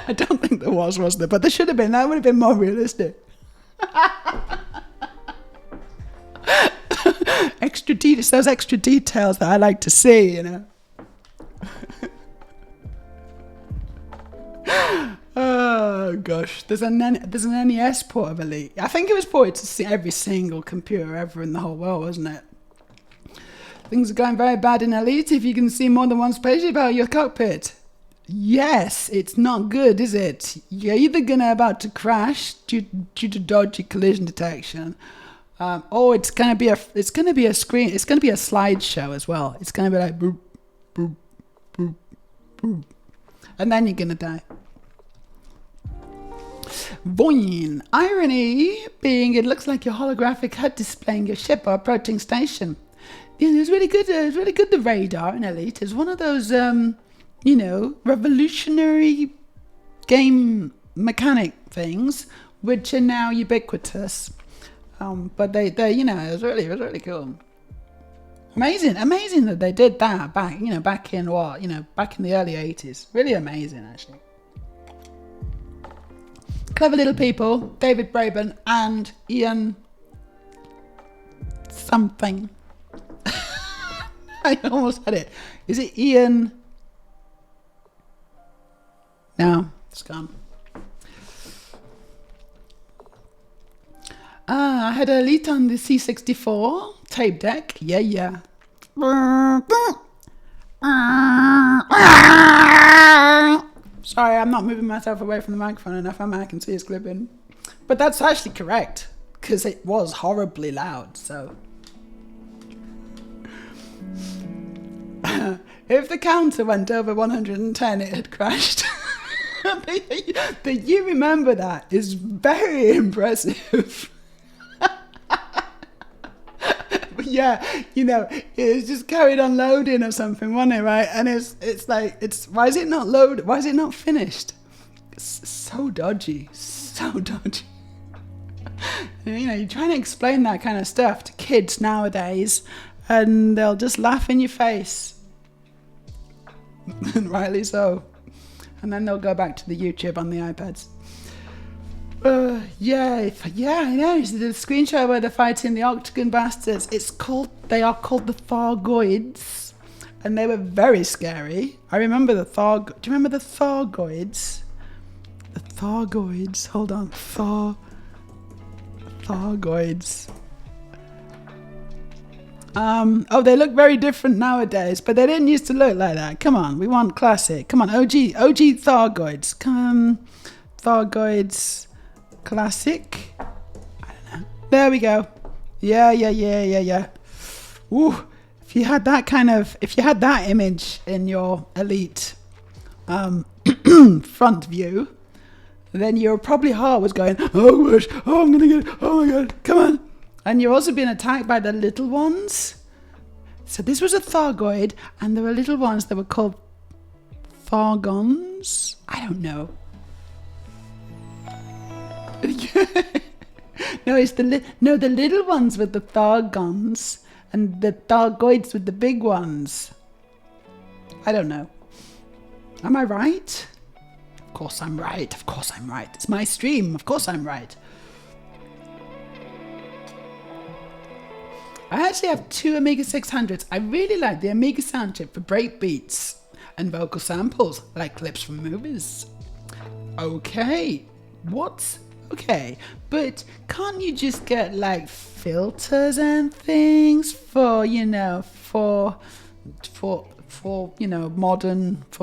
I don't think there was there? But there should have been. That would have been more realistic. It's those extra details that I like to see, Oh gosh, there's an NES port of Elite. I think it was ported to every single computer ever in the whole world, wasn't it? Things are going very bad in Elite if you can see more than one spaceship out of your cockpit. Yes, it's not good, is it? You're either about to crash due to dodgy collision detection, or it's gonna be a screen. It's gonna be a slideshow as well. It's gonna be like boop, boop, boop, boop, and then you're gonna die. Boing. Irony being, it looks like your holographic HUD displaying your ship or approaching station. Yeah, it was really good. It was really good. The radar in Elite is one of those, revolutionary game mechanic things, which are now ubiquitous. But they, it was really cool. Amazing that they did that back in back in the early 80s. Really amazing, actually. Clever little people, David Braben and Ian something. I almost had it. Is it Ian? No, it's gone. I had a Elite on the C64 tape deck. Yeah. Sorry, I'm not moving myself away from the microphone enough. I can see it's clipping. But that's actually correct, because it was horribly loud, so. if the counter went over 110, it had crashed. That you remember that is very impressive. But yeah, you know, it's just carried on loading or something, wasn't it, right? And it's like, why is it not loaded? Why is it not finished? It's so dodgy, so dodgy. You know, you're trying to explain that kind of stuff to kids nowadays, and they'll just laugh in your face. And rightly so. And then they'll go back to the YouTube on the iPads. Yeah, I know. The screenshot where they're fighting the Octagon Bastards. They are called the Thargoids, and they were very scary. I remember the Do you remember the Thargoids? The Thargoids. Hold on. Thargoids. Oh, they look very different nowadays, but they didn't used to look like that. Come on, we want classic. Come on, OG Thargoids. Come, Thargoids, classic. I don't know. There we go. Yeah. Ooh, if you had that image in your elite front view, then your probably heart was going, oh gosh, oh I'm gonna get it, oh my god, come on. And you're also being attacked by the little ones. So this was a Thargoid, and there were little ones that were called Thargons. I don't know. No, the little ones were the Thargons, and the Thargoids were the big ones. I don't know. Am I right? Of course I'm right. It's my stream. Of course I'm right. I actually have 2 Amiga 600s. I really like the Amiga sound chip for breakbeats and vocal samples, like clips from movies. Okay, but can't you just get like filters and things for, you know, for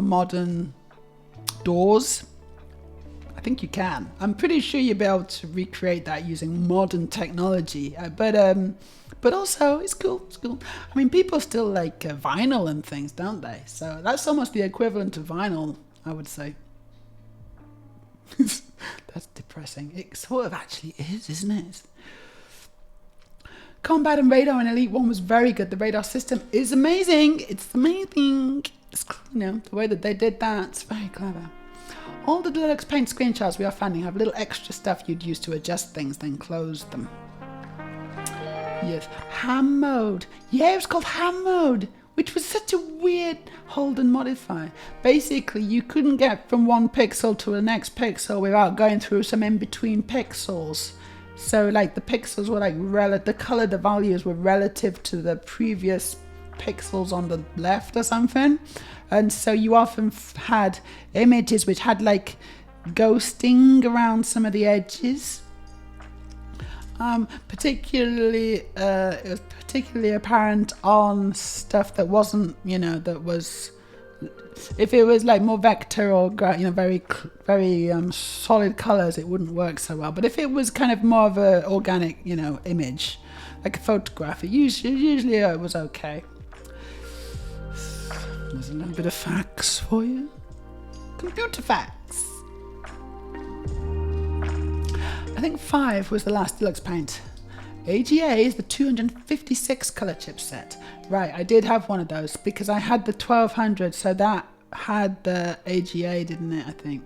modern DAWs? I think you can. I'm pretty sure you'll be able to recreate that using modern technology, but also, it's cool. I mean, people still like vinyl and things, don't they? So that's almost the equivalent of vinyl, I would say. That's depressing. It sort of actually is, isn't it? Combat and radar in Elite 1 was very good. The radar system is amazing. It's amazing. It's, you know, the way that they did that, it's very clever. All the Deluxe Paint screenshots we are finding have little extra stuff you'd use to adjust things, then close them. Yes, ham mode. Yeah, it was called ham mode, which was such a weird hold and modify. Basically, you couldn't get from one pixel to the next pixel without going through some in-between pixels. So, like, the pixels were like the color, the values were relative to the previous pixels on the left or something. And so you often had images which had like ghosting around some of the edges. It was particularly apparent on stuff that wasn't, you know, that was, if it was like more vector or, you know, very solid colors, it wouldn't work so well. But if it was kind of more of an organic, you know, image, like a photograph, usually it was okay. There's a little bit of facts for you. Computer facts. I think 5 was the last Deluxe Paint. AGA is the 256 color chipset. Right, I did have one of those because I had the 1200, so that had the AGA, didn't it, I think.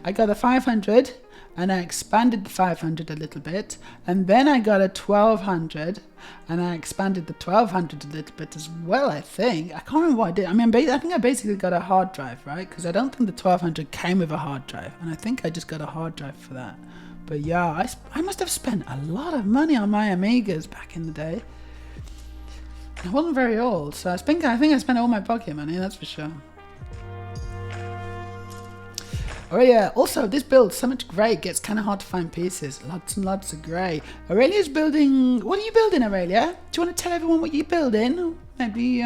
I got a 500 and I expanded the 500 a little bit, and then I got a 1200 and I expanded the 1200 a little bit as well, I think. I can't remember what I did. I mean, I think I basically got a hard drive, right? Because I don't think the 1200 came with a hard drive, and I think I just got a hard drive for that. But yeah, I must have spent a lot of money on my Amigas back in the day. I wasn't very old, so I think I spent all my pocket money, that's for sure. Oh yeah, also this build, so much grey, gets kind of hard to find pieces. Lots and lots of grey. Aurelia's building, what are you building, Aurelia? Do you want to tell everyone what you're building? Maybe,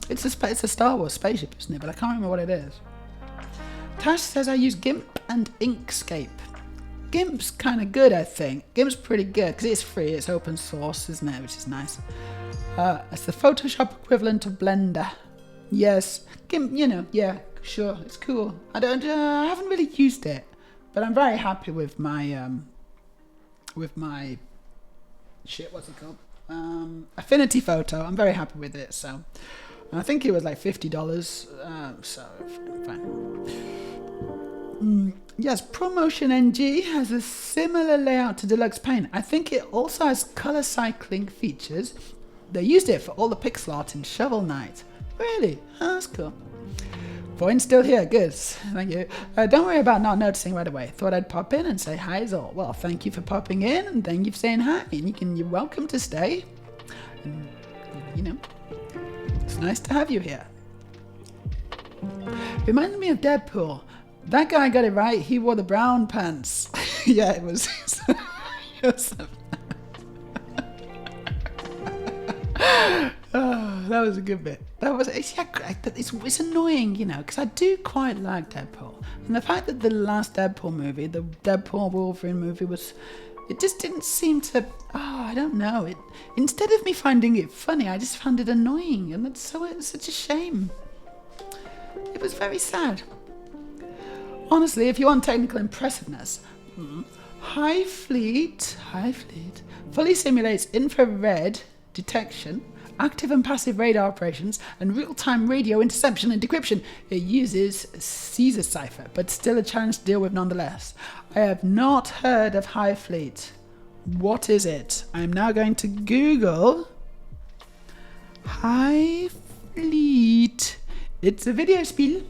it's a Star Wars spaceship, isn't it? But I can't remember what it is. Tash says I use GIMP and Inkscape. GIMP's kind of good, I think. GIMP's pretty good because it's free. It's open source, isn't it? Which is nice. It's the Photoshop equivalent of Blender. Yes, GIMP. Yeah, sure, it's cool. I haven't really used it, but I'm very happy with my shit. What's it called? Affinity Photo. I'm very happy with it. So, I think it was like $50. So fine. Yes, Promotion NG has a similar layout to Deluxe Paint. I think it also has color cycling features. They used it for all the pixel art in Shovel Knight. Really? Oh, that's cool. Voin's still here. Good. Thank you. Don't worry about not noticing right away. Thought I'd pop in and say hi is all. Well, thank you for popping in and thank you for saying hi. And you're welcome to stay. And, it's nice to have you here. Reminds me of Deadpool. That guy got it right. He wore the brown pants. Yeah, it was. Oh, that was a good bit. It's annoying, because I do quite like Deadpool. And the fact that the last Deadpool movie, the Deadpool Wolverine movie, it just didn't seem to, I don't know. Instead of me finding it funny, I just found it annoying. And it's such a shame. It was very sad. Honestly, if you want technical impressiveness, High Fleet fully simulates infrared detection, active and passive radar operations, and real-time radio interception and decryption. It uses Caesar cipher, but still a challenge to deal with nonetheless. I have not heard of High Fleet. What is it? I'm now going to Google High Fleet. It's a video spiel.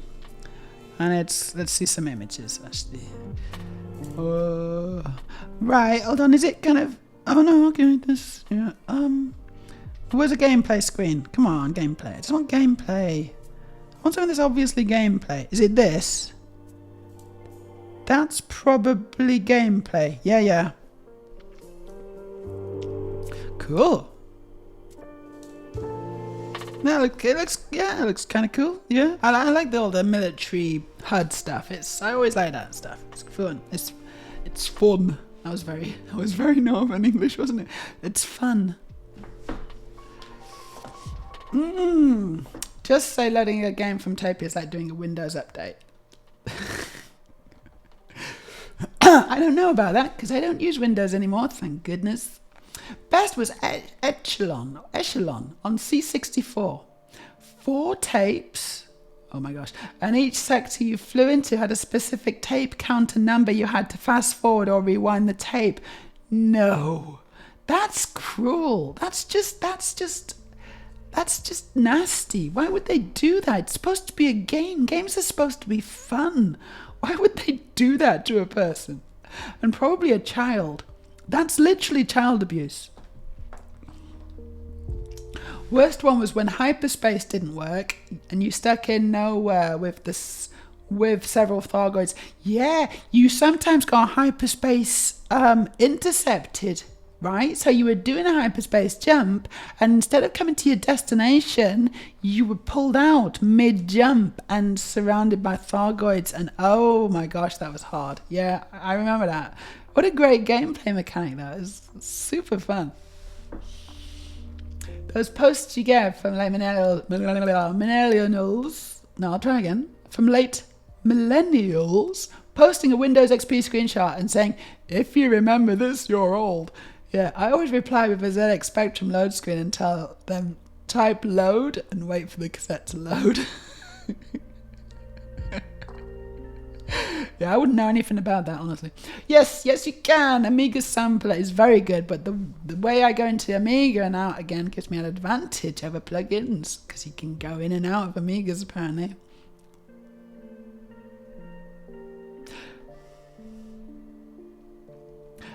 And let's see some images, actually. Right, hold on, is it kind of, oh no, okay, where's the gameplay screen? Come on, gameplay. I just want gameplay. I want something that's obviously gameplay. Is it this? That's probably gameplay. Yeah. Cool. It looks kind of cool. Yeah, I like all the military HUD stuff. I always like that stuff. It's fun. It's fun. I was very Northern English, wasn't it? It's fun. Just say loading a game from tape is like doing a Windows update. I don't know about that because I don't use Windows anymore. Thank goodness. Best was Echelon on C64. 4 tapes. Oh my gosh. And each sector you flew into had a specific tape counter number you had to fast forward or rewind the tape. No. That's cruel. That's just nasty. Why would they do that? It's supposed to be a game. Games are supposed to be fun. Why would they do that to a person? And probably a child. That's literally child abuse. Worst one was when hyperspace didn't work and you stuck in nowhere with several Thargoids. Yeah, you sometimes got hyperspace intercepted, right? So you were doing a hyperspace jump and instead of coming to your destination, you were pulled out mid-jump and surrounded by Thargoids. And oh my gosh, that was hard. Yeah, I remember that. What a great gameplay mechanic that is. Super fun. Those posts you get from late millennials. No, I'll try again. From late millennials posting a Windows XP screenshot and saying, if you remember this, you're old. Yeah, I always reply with a ZX Spectrum load screen and tell them type load and wait for the cassette to load. Yeah, I wouldn't know anything about that, honestly. Yes, you can. Amiga sampler is very good, but the way I go into Amiga and out again gives me an advantage over plugins, because you can go in and out of Amigas, apparently.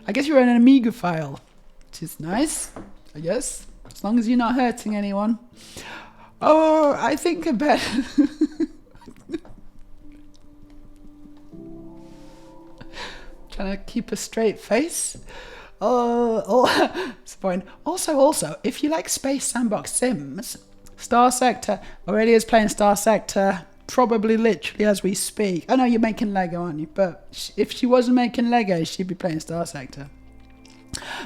I guess you're an Amiga file, which is nice, I guess, as long as you're not hurting anyone. Oh, I think I bet... Trying to keep a straight face. It's fine. Also, if you like Space Sandbox Sims, Star Sector already is playing Star Sector probably literally as we speak. I know you're making Lego, aren't you? But if she wasn't making Lego, she'd be playing Star Sector.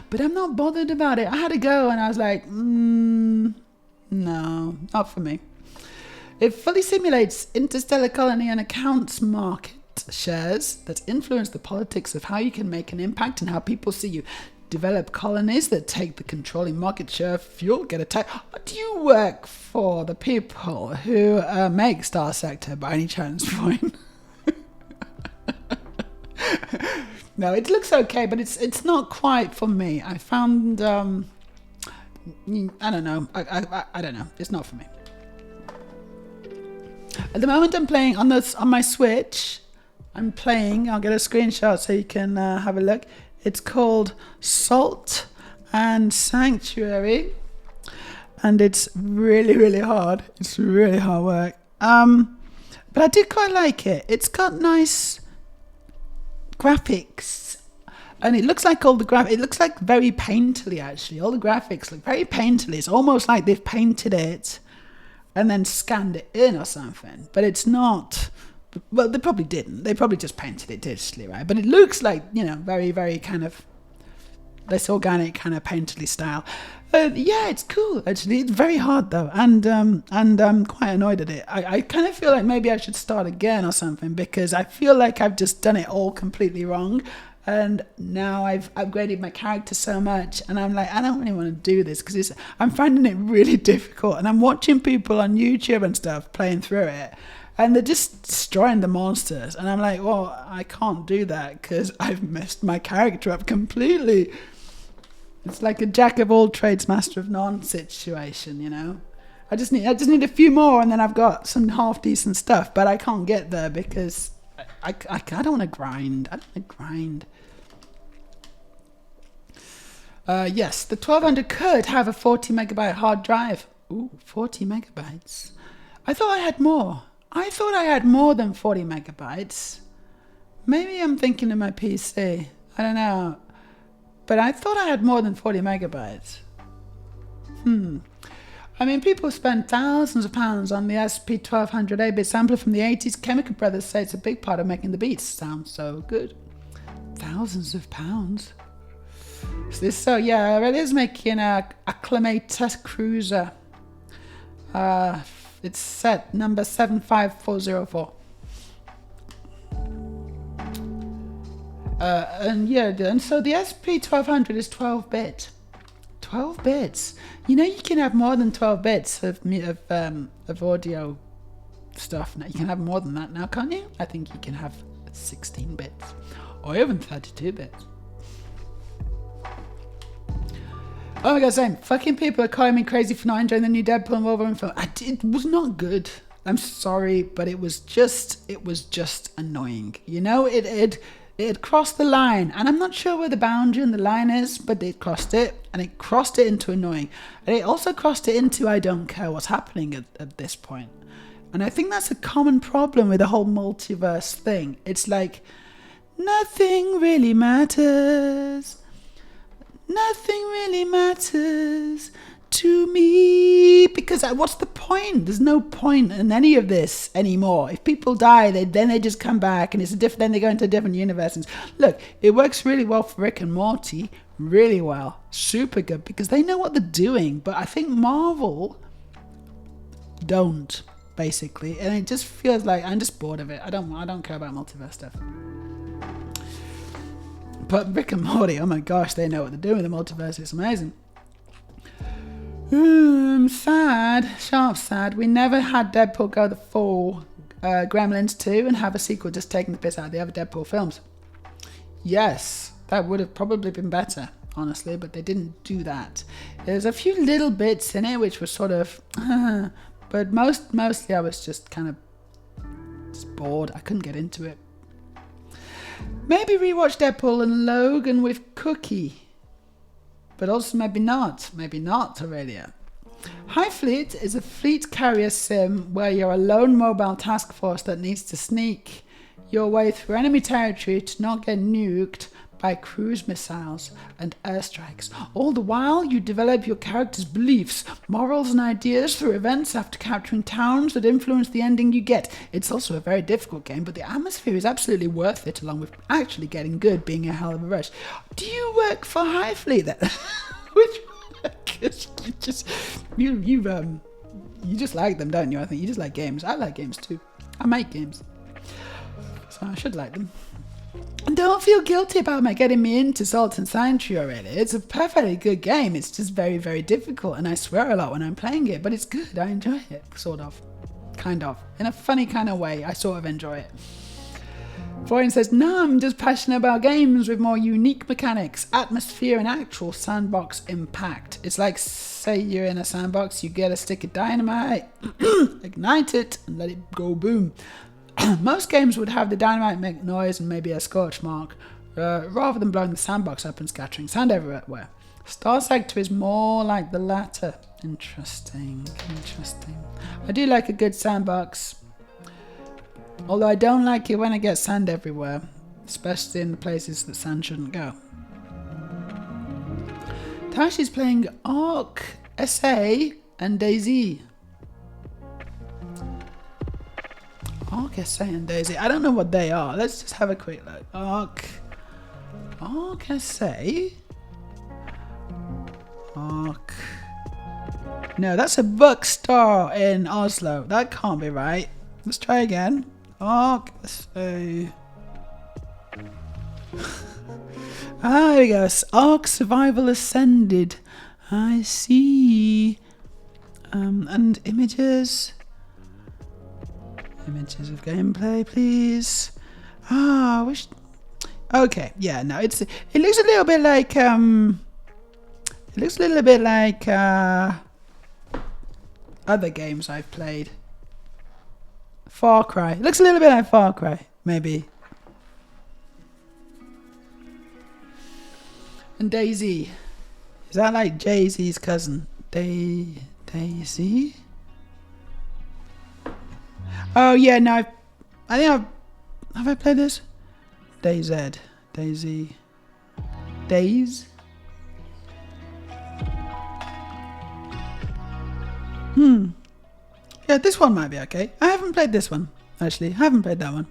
But I'm not bothered about it. I had a go and I was like, no, not for me. It fully simulates interstellar colony and accounts market shares that influence the politics of how you can make an impact and how people see you. Develop colonies that take the controlling market share of fuel, get attacked. Do you work for the people who make Star Sector by any chance, Fine? No, it looks okay, but it's not quite for me. I found, I don't know. I don't know. It's not for me. At the moment, I'm playing on my Switch. I'll get a screenshot so you can have a look. It's called Salt and Sanctuary, and it's really, really hard. It's really hard work. But I did quite like it. It's got nice graphics, and it looks like it looks like very painterly, actually. All the graphics look very painterly. It's almost like they've painted it and then scanned it in or something, but it's not. Well, they probably didn't. They probably just painted it digitally, right? But it looks like, very, very kind of this organic kind of painterly style. Yeah, it's cool, actually. It's very hard, though, and I'm quite annoyed at it. I kind of feel like maybe I should start again or something, because I feel like I've just done it all completely wrong, and now I've upgraded my character so much, and I'm like, I don't really want to do this, because I'm finding it really difficult, and I'm watching people on YouTube and stuff playing through it, and they're just destroying the monsters. And I'm like, well, I can't do that because I've messed my character up completely. It's like a jack of all trades, master of none situation, I just need a few more, and then I've got some half decent stuff. But I can't get there because I don't want to grind. Yes, the 1200 could have a 40 megabyte hard drive. Ooh, 40 megabytes. I thought I had more. I thought I had more than 40 megabytes. Maybe I'm thinking of my PC. I don't know. But I thought I had more than 40 megabytes. I mean, people spend thousands of pounds on the SP1200 8-bit sampler from the 80s. Chemical Brothers say it's a big part of making the beats sound so good. Thousands of pounds. So yeah, it is making a Acclamator Cruiser. It's set number 75404. And so the SP1200 is 12-bit. 12 bits. You can have more than 12 bits of audio stuff. Now you can have more than that now, can't you? I think you can have 16 bits or even 32 bits. Oh my god, same. Fucking people are calling me crazy for not enjoying the new Deadpool and Wolverine film. It was not good. I'm sorry, but it was just annoying. It crossed the line, and I'm not sure where the boundary and the line is, but it crossed it, and it crossed it into annoying. And it also crossed it into I don't care what's happening at this point. And I think that's a common problem with the whole multiverse thing. It's like, nothing really matters. Nothing really matters to me, because what's the point? There's no point in any of this anymore. If people die, then they just come back, and then they go into a different universe. And look, it works really well for Rick and Morty, really well, super good, because they know what they're doing. But I think Marvel don't, basically, and it just feels like I'm just bored of it. I don't care about multiverse stuff. But Rick and Morty, oh my gosh, they know what they're doing with the multiverse. It's amazing. Sad. Sharp sad. We never had Deadpool go the full Gremlins 2 and have a sequel just taking the piss out of the other Deadpool films. Yes, that would have probably been better, honestly, but they didn't do that. There's a few little bits in it which were sort of... but mostly I was just kind of just bored. I couldn't get into it. Maybe rewatch Deadpool and Logan with Cookie. But also maybe not. Maybe not, Aurelia. High Fleet is a fleet carrier sim where you're a lone mobile task force that needs to sneak your way through enemy territory to not get nuked by cruise missiles and airstrikes. All the while, you develop your character's beliefs, morals, and ideas through events after capturing towns that influence the ending you get. It's also a very difficult game, but the atmosphere is absolutely worth it, along with actually getting good being a hell of a rush. Do you work for Highfleet then? Which you just like them, don't you? I think you just like games. I like games too. I make games, so I should like them. And don't feel guilty about getting me into Salt and Sanctuary already. It's a perfectly good game. It's just very, very difficult, and I swear a lot when I'm playing it, but it's good. I enjoy it, sort of. Kind of. In a funny kind of way, I sort of enjoy it. Florian says, no, I'm just passionate about games with more unique mechanics, atmosphere, and actual sandbox impact. It's like, say you're in a sandbox, you get a stick of dynamite, ignite it, and let it go boom. Most games would have the dynamite make noise and maybe a scorch mark, rather than blowing the sandbox up and scattering sand everywhere. Star Sector is more like the latter. Interesting. I do like a good sandbox. Although I don't like it when I get sand everywhere, especially in the places that sand shouldn't go. Tashi's playing Ark, SA, and Daisy. Ark, SA, and Daisy. I don't know what they are. Let's just have a quick look. Ark, SA. Ark. No, that's a bookstore in Oslo. That can't be right. Let's try again. Ark, SA. There we go. Ark Survival Ascended. I see. And images. Images of gameplay, please. I wish. Okay, yeah, no, it looks a little bit like other games I've played. Far Cry. Looks a little bit like Far Cry, maybe. And Daisy. Is that like Jay-Z's cousin? Daisy? Oh yeah, no, I think have I played this? DayZ. Daisy. Days? Yeah, this one might be okay. I haven't played this one, actually. I haven't played that one.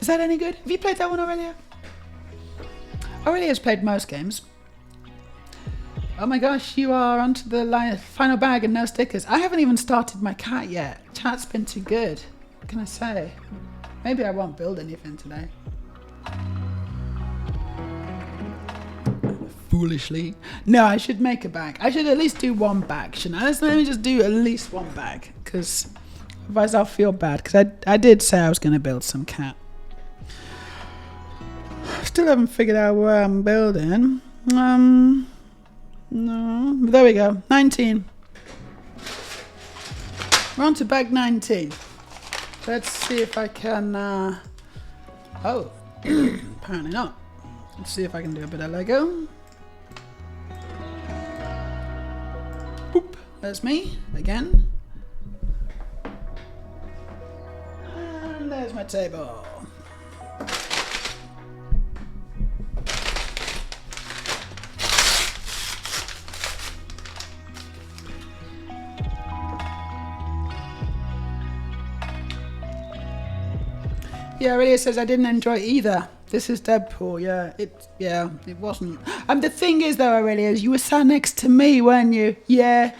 Is that any good? Have you played that one, Aurelia? Aurelia's played most games. Oh my gosh, you are onto the final bag and no stickers. I haven't even started my cat yet. Chat's been too good. What can I say? Maybe I won't build anything today. Foolishly. No, I should make a bag. I should at least do one bag, shouldn't I? Let me just do at least one bag, because otherwise I'll feel bad, because I did say I was going to build some cat. Still haven't figured out where I'm building. No, but there we go. 19. We're on to bag 19. Let's see if I can. Oh, apparently not. Let's see if I can do a bit of Lego. Boop. There's me again. And there's my table. Yeah, Aurelia says I didn't enjoy either. This is Deadpool. Yeah, it wasn't. The thing is though, Aurelia, is you were sat next to me, weren't you? Yeah,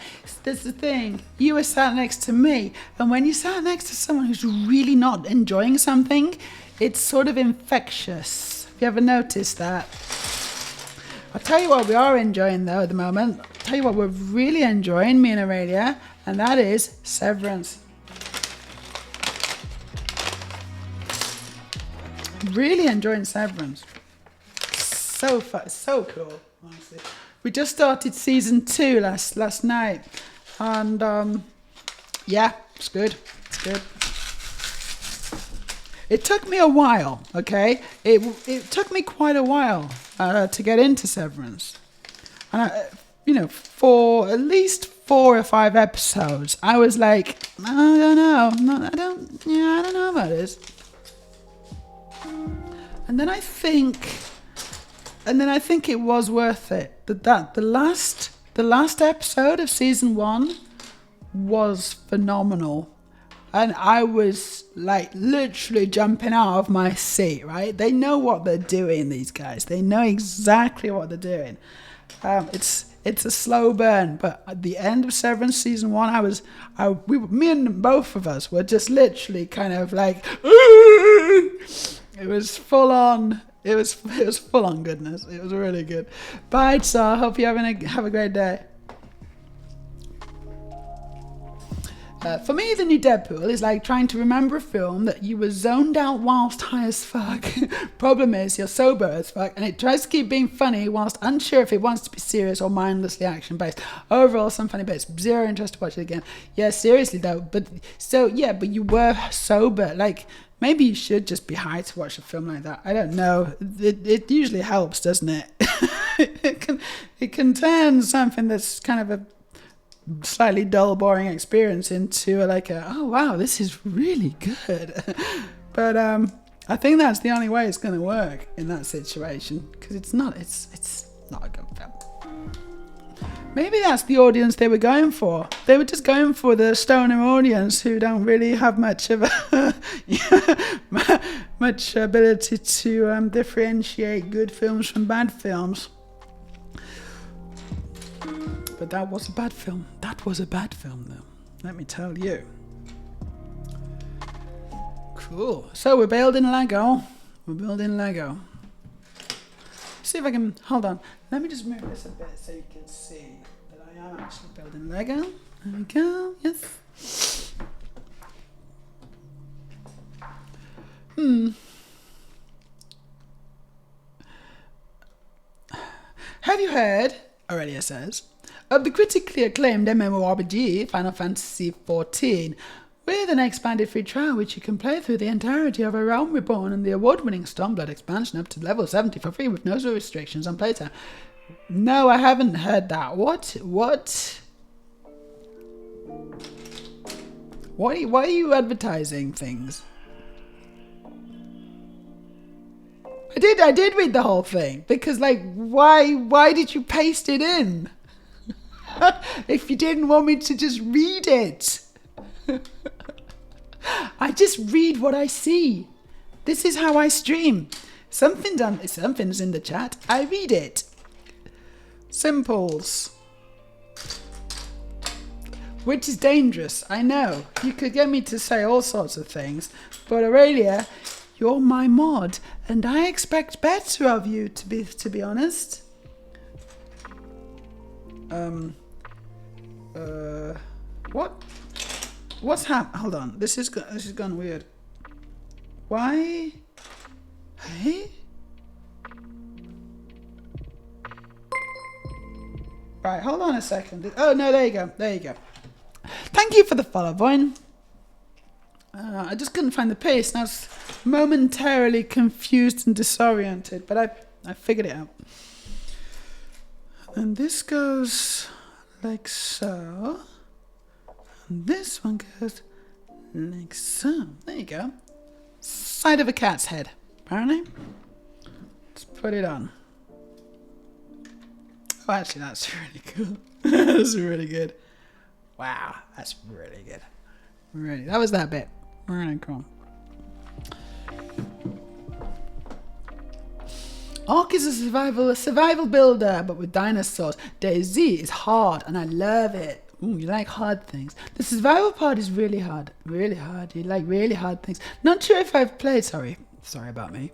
that's the thing. You were sat next to me, and when you sat next to someone who's really not enjoying something, it's sort of infectious. Have you ever noticed that? I'll tell you what we are enjoying though at the moment. I'll tell you what we're really enjoying, me and Aurelia, and that is Severance. Really enjoying Severance. So fun, so cool, honestly. We just started season 2 last night, and yeah, it's good. It's good. It took me a while, okay? It took me quite a while to get into Severance, and for at least 4 or 5 episodes, I was like, I don't know, I don't know about this. And then I think And then I think it was worth it. The last episode of season 1 was phenomenal. And I was like literally jumping out of my seat, right? They know what they're doing, these guys. They know exactly what they're doing. It's a slow burn, but at the end of Severance season 1, me and both of us were just literally kind of like, it was full on. It was full on goodness. It was really good. Bye, Tsar. Hope you have a great day. For me, the new Deadpool is like trying to remember a film that you were zoned out whilst high as fuck. Problem is, you're sober as fuck, and it tries to keep being funny whilst unsure if it wants to be serious or mindlessly action-based. Overall, some funny bits. Zero interest to watch it again. Yeah, seriously though. But you were sober. Like, maybe you should just be high to watch a film like that. I don't know. It usually helps, doesn't it? it can turn something that's kind of a slightly dull, boring experience into oh wow, this is really good. But I think that's the only way it's going to work in that situation, because it's not a good film. Maybe that's the audience they were going for. They were just going for the stoner audience who don't really have much of a much ability to differentiate good films from bad films. But that was a bad film. That was a bad film, though. Let me tell you. Cool. So we're building Lego. See if I can... Hold on. Let me just move this a bit so you can see that I am actually building Lego. There we go. Yes. Have you heard, Aurelia says, of the critically acclaimed MMORPG Final Fantasy XIV, with an expanded free trial which you can play through the entirety of A Realm Reborn and the award-winning Stormblood expansion up to level 70 for free with no restrictions on playtime. No, I haven't heard that. What? Why are you advertising things? I did read the whole thing, because why did you paste it in? If you didn't want me to just read it. I just read what I see. This is how I stream. Something's in the chat. I read it. Simples. Which is dangerous, I know. You could get me to say all sorts of things, but Aurelia, you're my mod, and I expect better of you, to be honest. What? What's happened? Hold on. This has gone weird. Why? Hey? Right, hold on a second. Oh, no, there you go. Thank you for the follow, Voin. I just couldn't find the paste, and I was momentarily confused and disoriented, but I figured it out. And this goes like so. And this one goes like so. There you go. Side of a cat's head, apparently. Let's put it on. Oh, actually, that's really cool. That's really good. Wow, that's really good. Really, that was that bit. Really cool. Ark is a survival builder, but with dinosaurs. DayZ is hard, and I love it. Ooh, you like hard things. The survival part is really hard. Really hard. You like really hard things. Not sure if I've played... Sorry about me.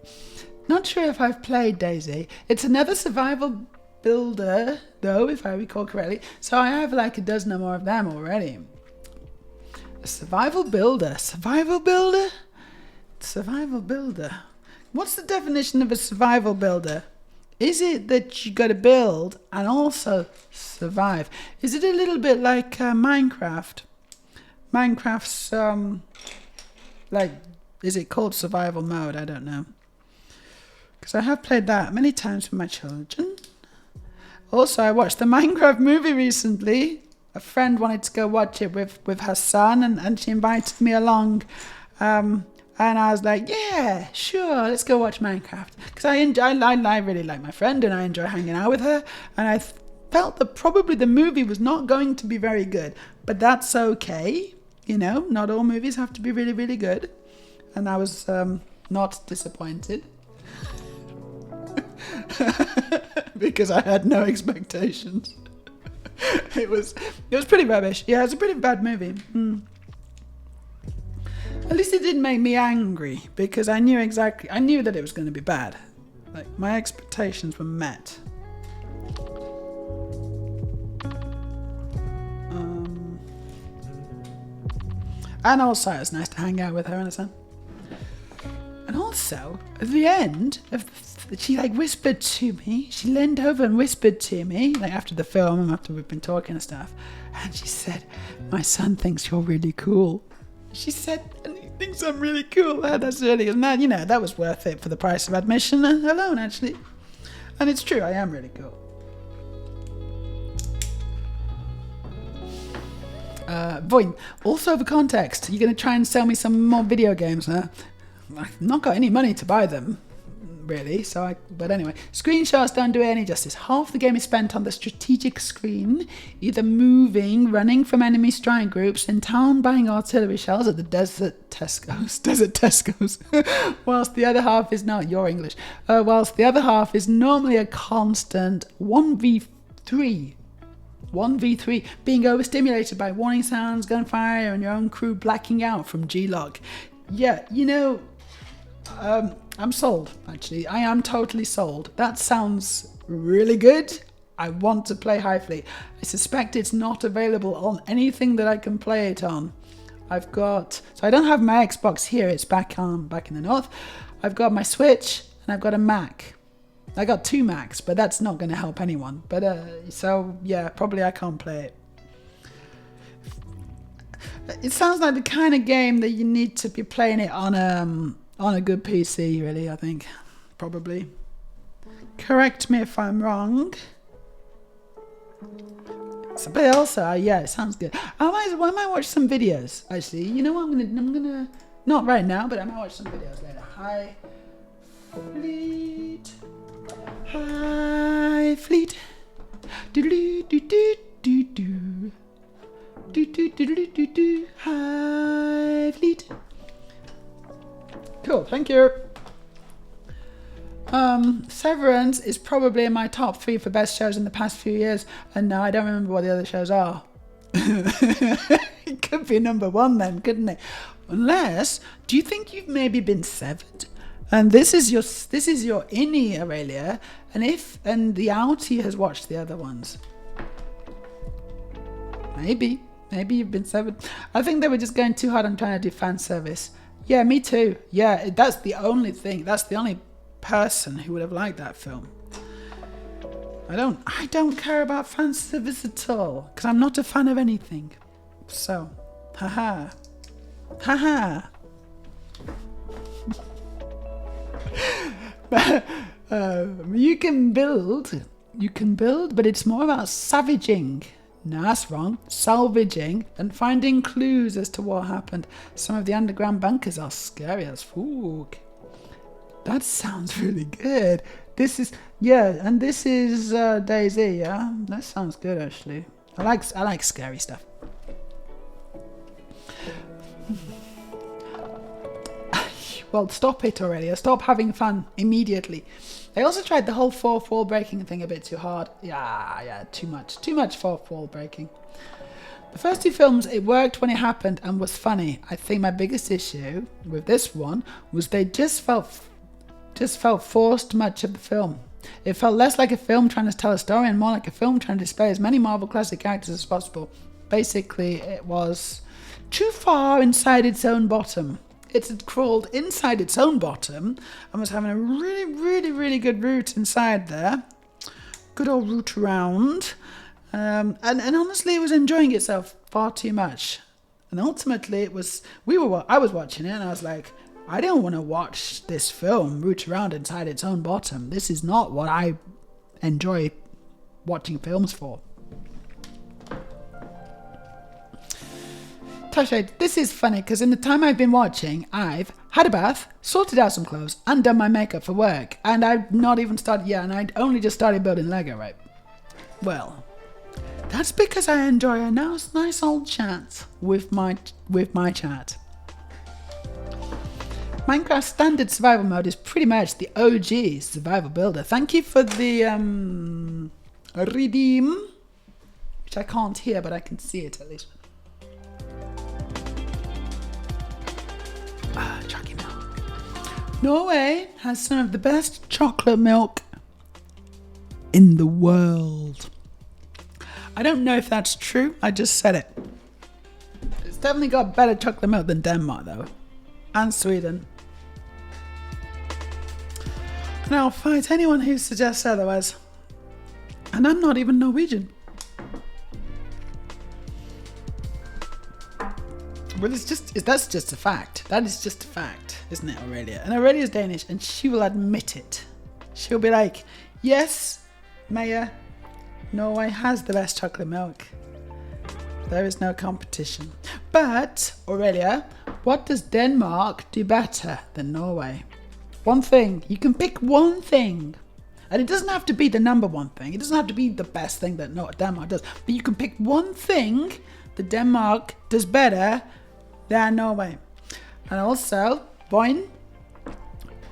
Not sure if I've played DayZ. It's another survival builder, though, if I recall correctly. So I have like a dozen or more of them already. A survival builder. Survival builder? Survival builder. What's the definition of a survival builder? Is it that you got to build and also survive? Is it a little bit like Minecraft? Minecraft's is it called survival mode? I don't know. Because I have played that many times with my children. Also, I watched the Minecraft movie recently. A friend wanted to go watch it with her son, and she invited me along. And I was like, yeah, sure, let's go watch Minecraft. Because I really like my friend and I enjoy hanging out with her. And I felt that probably the movie was not going to be very good. But that's okay. You know, not all movies have to be really, really good. And I was not disappointed. Because I had no expectations. It was pretty rubbish. Yeah, it was a pretty bad movie. At least it didn't make me angry because I knew that it was going to be bad. Like, my expectations were met. And also it was nice to hang out with her, understand? And also, at the end, she like whispered to me. She leaned over and whispered to me, like after the film and after we've been talking and stuff. And she said, "My son thinks you're really cool." She said, "And he thinks I'm really cool." That's really, and that, you know, that was worth it for the price of admission alone, actually. And it's true, I am really cool. Voin, also for context, you're going to try and sell me some more video games, huh? I've not got any money to buy them, really, but anyway. Screenshots don't do it any justice. Half the game is spent on the strategic screen, either moving, running from enemy strike groups, in town buying artillery shells at the desert Tesco's, whilst the other half is not your English, whilst the other half is normally a constant 1v3, being overstimulated by warning sounds, gunfire, and your own crew blacking out from G-Log. Yeah, you know, I'm sold, actually. I am totally sold. That sounds really good. I want to play High Fleet. I suspect it's not available on anything that I can play it on. So I don't have my Xbox here. It's back in the north. I've got my Switch and I've got a Mac. I got 2 Macs, but that's not going to help anyone. But so yeah, probably I can't play it. It sounds like the kind of game that you need to be playing it on a good PC, really, I think. Probably. Correct me if I'm wrong. So, but also, yeah, it sounds good. I might watch some videos, actually. You know what? I'm gonna not right now, but I might watch some videos later. High Fleet. High Fleet. Do-do-do-do-do-do. Do-do-do-do-do-do. High Fleet. Cool, thank you. Severance is probably in my top 3 for best shows in the past few years, and no, I don't remember what the other shows are. It could be number 1 then, couldn't it? Unless, do you think you've maybe been severed? And this is your innie, Aurelia, and the outie has watched the other ones. Maybe you've been severed. I think they were just going too hard on trying to do fan service. Yeah, me too. Yeah, that's the only thing. That's the only person who would have liked that film. I don't care about fan service at all because I'm not a fan of anything. So, haha. You can build, but it's more about savaging. No, that's wrong. Salvaging and finding clues as to what happened. Some of the underground bunkers are scary as fuck. That sounds really good. This is DayZ, yeah? That sounds good, actually. I like scary stuff. Well, stop it already. Stop having fun immediately. They also tried the whole fourth wall breaking thing a bit too hard. Yeah, too much fourth wall breaking. The first 2 films, it worked when it happened and was funny. I think my biggest issue with this one was they just felt forced much of the film. It felt less like a film trying to tell a story and more like a film trying to display as many Marvel classic characters as possible. Basically, it was too far inside its own bottom. It had crawled inside its own bottom and was having a really, really, really good route inside there. Good old route around. And honestly, it was enjoying itself far too much. And ultimately, I was watching it and I was like, I don't want to watch this film root around inside its own bottom. This is not what I enjoy watching films for. Tasha, this is funny because in the time I've been watching, I've had a bath, sorted out some clothes, and done my makeup for work. And I've not even started yet, and I'd only just started building Lego, right? Well, that's because I enjoy a nice old chat with my chat. Minecraft Standard Survival Mode is pretty much the OG survival builder. Thank you for the redeem, which I can't hear, but I can see it at least. Chalky milk. Norway has some of the best chocolate milk in the world. I don't know if that's true. I just said it. It's definitely got better chocolate milk than Denmark, though, and Sweden. And I'll fight anyone who suggests otherwise. And I'm not even Norwegian. Well, that's just a fact. That is just a fact, isn't it, Aurelia? And Aurelia's Danish, and she will admit it. She'll be like, yes, Meja, Norway has the best chocolate milk. There is no competition. But, Aurelia, what does Denmark do better than Norway? One thing. You can pick one thing. And it doesn't have to be the number one thing. It doesn't have to be the best thing that Denmark does. But you can pick one thing that Denmark does better than Norway. And also, Boyne,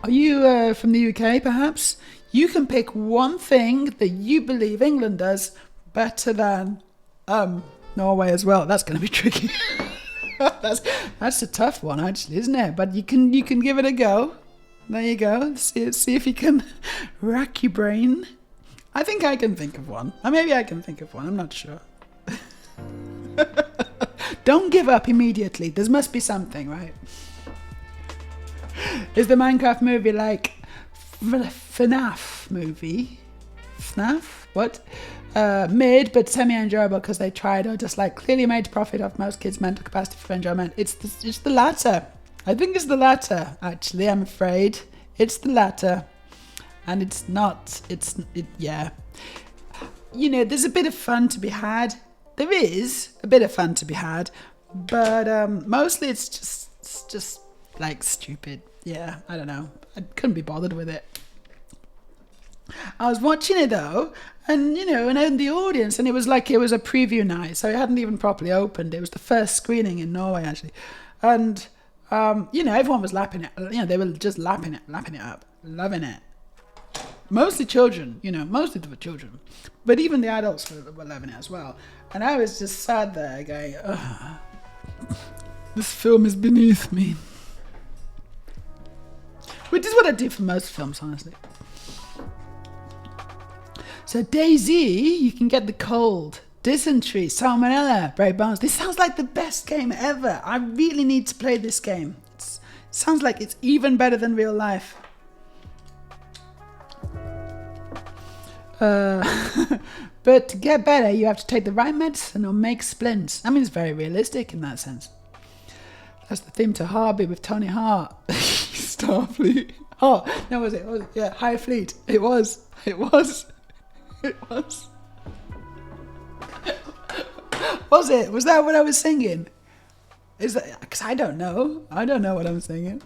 are you from the UK perhaps? You can pick one thing that you believe England does better than Norway as well. That's going to be tricky. that's a tough one actually, isn't it? But you can give it a go. There you go. See if you can rack your brain. I think I can think of one. Or maybe I can think of one. I'm not sure. Don't give up immediately. There must be something, right? Is the Minecraft movie like FNAF movie? FNAF? What? Mid but semi-enjoyable because they tried, or just like clearly made to profit off most kids' mental capacity for enjoyment. It's the latter. I think it's the latter, actually, I'm afraid. It's the latter. And it's not, yeah. You know, there's a bit of fun to be had. There is a bit of fun to be had. But mostly it's just like stupid. Yeah, I don't know. I couldn't be bothered with it. I was watching it though, and and in the audience, and it was a preview night, so it hadn't even properly opened. It was the first screening in Norway, actually. And everyone was lapping it. They were just lapping it up, loving it. Mostly children, mostly the children. But even the adults were loving it as well. And I was just sat there going, this film is beneath me. Which is what I do for most films, honestly. So Daisy, you can get the cold, dysentery, salmonella, break bones. This sounds like the best game ever. I really need to play this game. It sounds like it's even better than real life. But to get better, you have to take the right medicine or make splints. I mean, it's very realistic in that sense. That's the theme to Harvey with Tony Hart. Starfleet. Oh, no, was it? Yeah, High Fleet. It was. Was it? Was that what I was singing? Is that? Because I don't know. I don't know what I'm singing.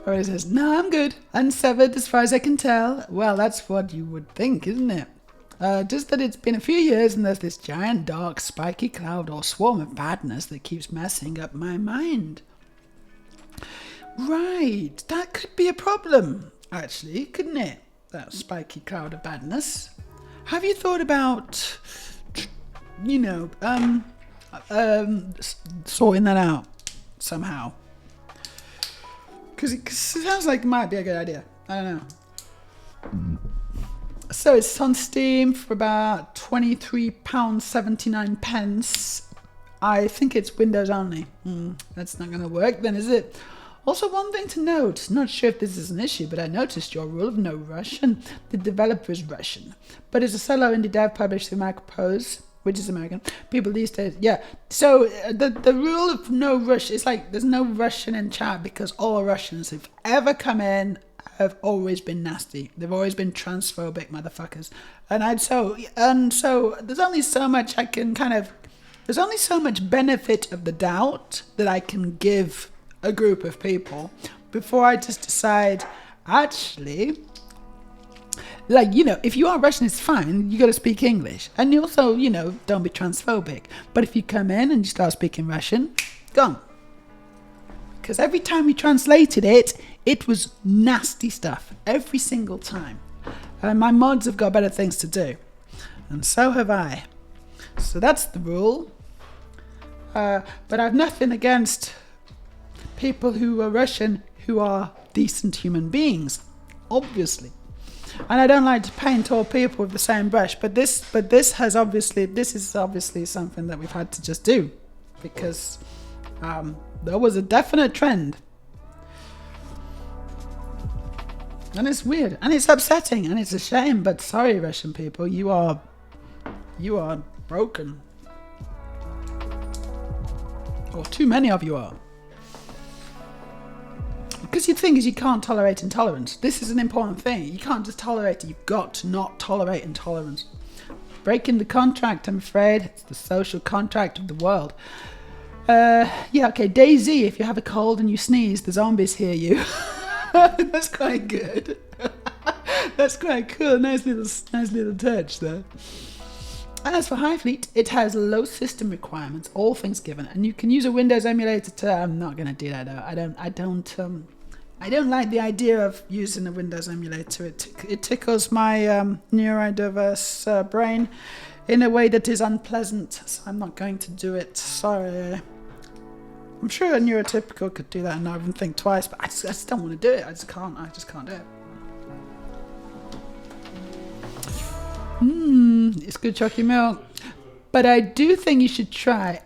Or it says, no, I'm good. Unsevered as far as I can tell. Well, that's what you would think, isn't it? Just that it's been a few years and there's this giant, dark, spiky cloud or swarm of badness that keeps messing up my mind. Right, that could be a problem, actually, couldn't it? That spiky cloud of badness. Have you thought about, sorting that out somehow? Because it sounds like it might be a good idea. I don't know. So it's on Steam for about £23.79. I think it's Windows only. That's not going to work then, is it? Also, one thing to note, not sure if this is an issue, but I noticed your rule of no Russian. The developer is Russian, but it's a solo indie dev published through Macpose, which is American. People these days, yeah. So the rule of no Russian, it's like there's no Russian in chat because all Russians who've ever come in have always been nasty. They've always been transphobic motherfuckers. And so there's only so much I can there's only so much benefit of the doubt that I can give a group of people before I just decide, actually, like, if you are Russian, it's fine. You got to speak English. And you also, don't be transphobic. But if you come in and you start speaking Russian, gone. Because every time we translated it, it was nasty stuff. Every single time. And my mods have got better things to do. And so have I. So that's the rule. But I've nothing against people who are Russian who are decent human beings. Obviously. And I don't like to paint all people with the same brush, but this is obviously something that we've had to just do, because there was a definite trend, and it's weird, and it's upsetting, and it's a shame. But sorry, Russian people, you are broken, or too many of you are. Because the thing is, you can't tolerate intolerance. This is an important thing. You can't just tolerate it. You've got to not tolerate intolerance. Breaking the contract, I'm afraid. It's the social contract of the world. Okay, Daisy, if you have a cold and you sneeze, the zombies hear you. That's quite good. That's quite cool. Nice little touch there. And as for Highfleet, it has low system requirements, all things given, and you can use a Windows emulator to. I'm not going to do that though. I don't like the idea of using a Windows emulator. It tickles my neurodiverse brain in a way that is unpleasant, so I'm not going to do it. Sorry. I'm sure a neurotypical could do that and not even think twice, but I just don't want to do it. I just can't do it. It's good chalky milk. But I do think you should try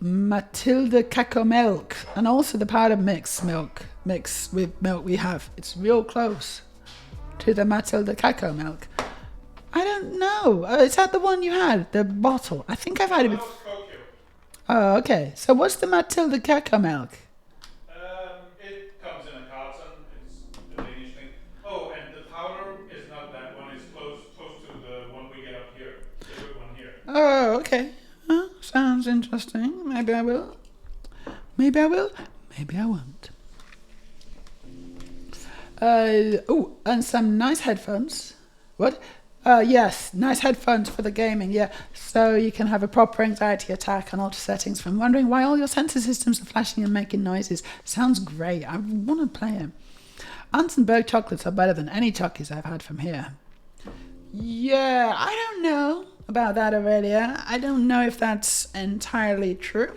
Matilda Cacao milk, and also the powder mix with milk we have. It's real close to the Matilda Cacao milk. I don't know. Is that the one you had? The bottle? I think I've had it before. Oh, okay. So what's the Matilda Cacao milk? It comes in a carton. It's the Danish thing. Oh, and the powder is not that one. It's close to the one we get up here. The good one here. Oh, okay. Sounds interesting. Maybe I will. Maybe I won't. And some nice headphones. What? Yes, nice headphones for the gaming, yeah. So you can have a proper anxiety attack on alter settings from wondering why all your sensor systems are flashing and making noises. Sounds great. I want to play it. Antenberg chocolates are better than any chocolates I've had from here. Yeah, I don't know about that, Aurelia. I don't know if that's entirely true.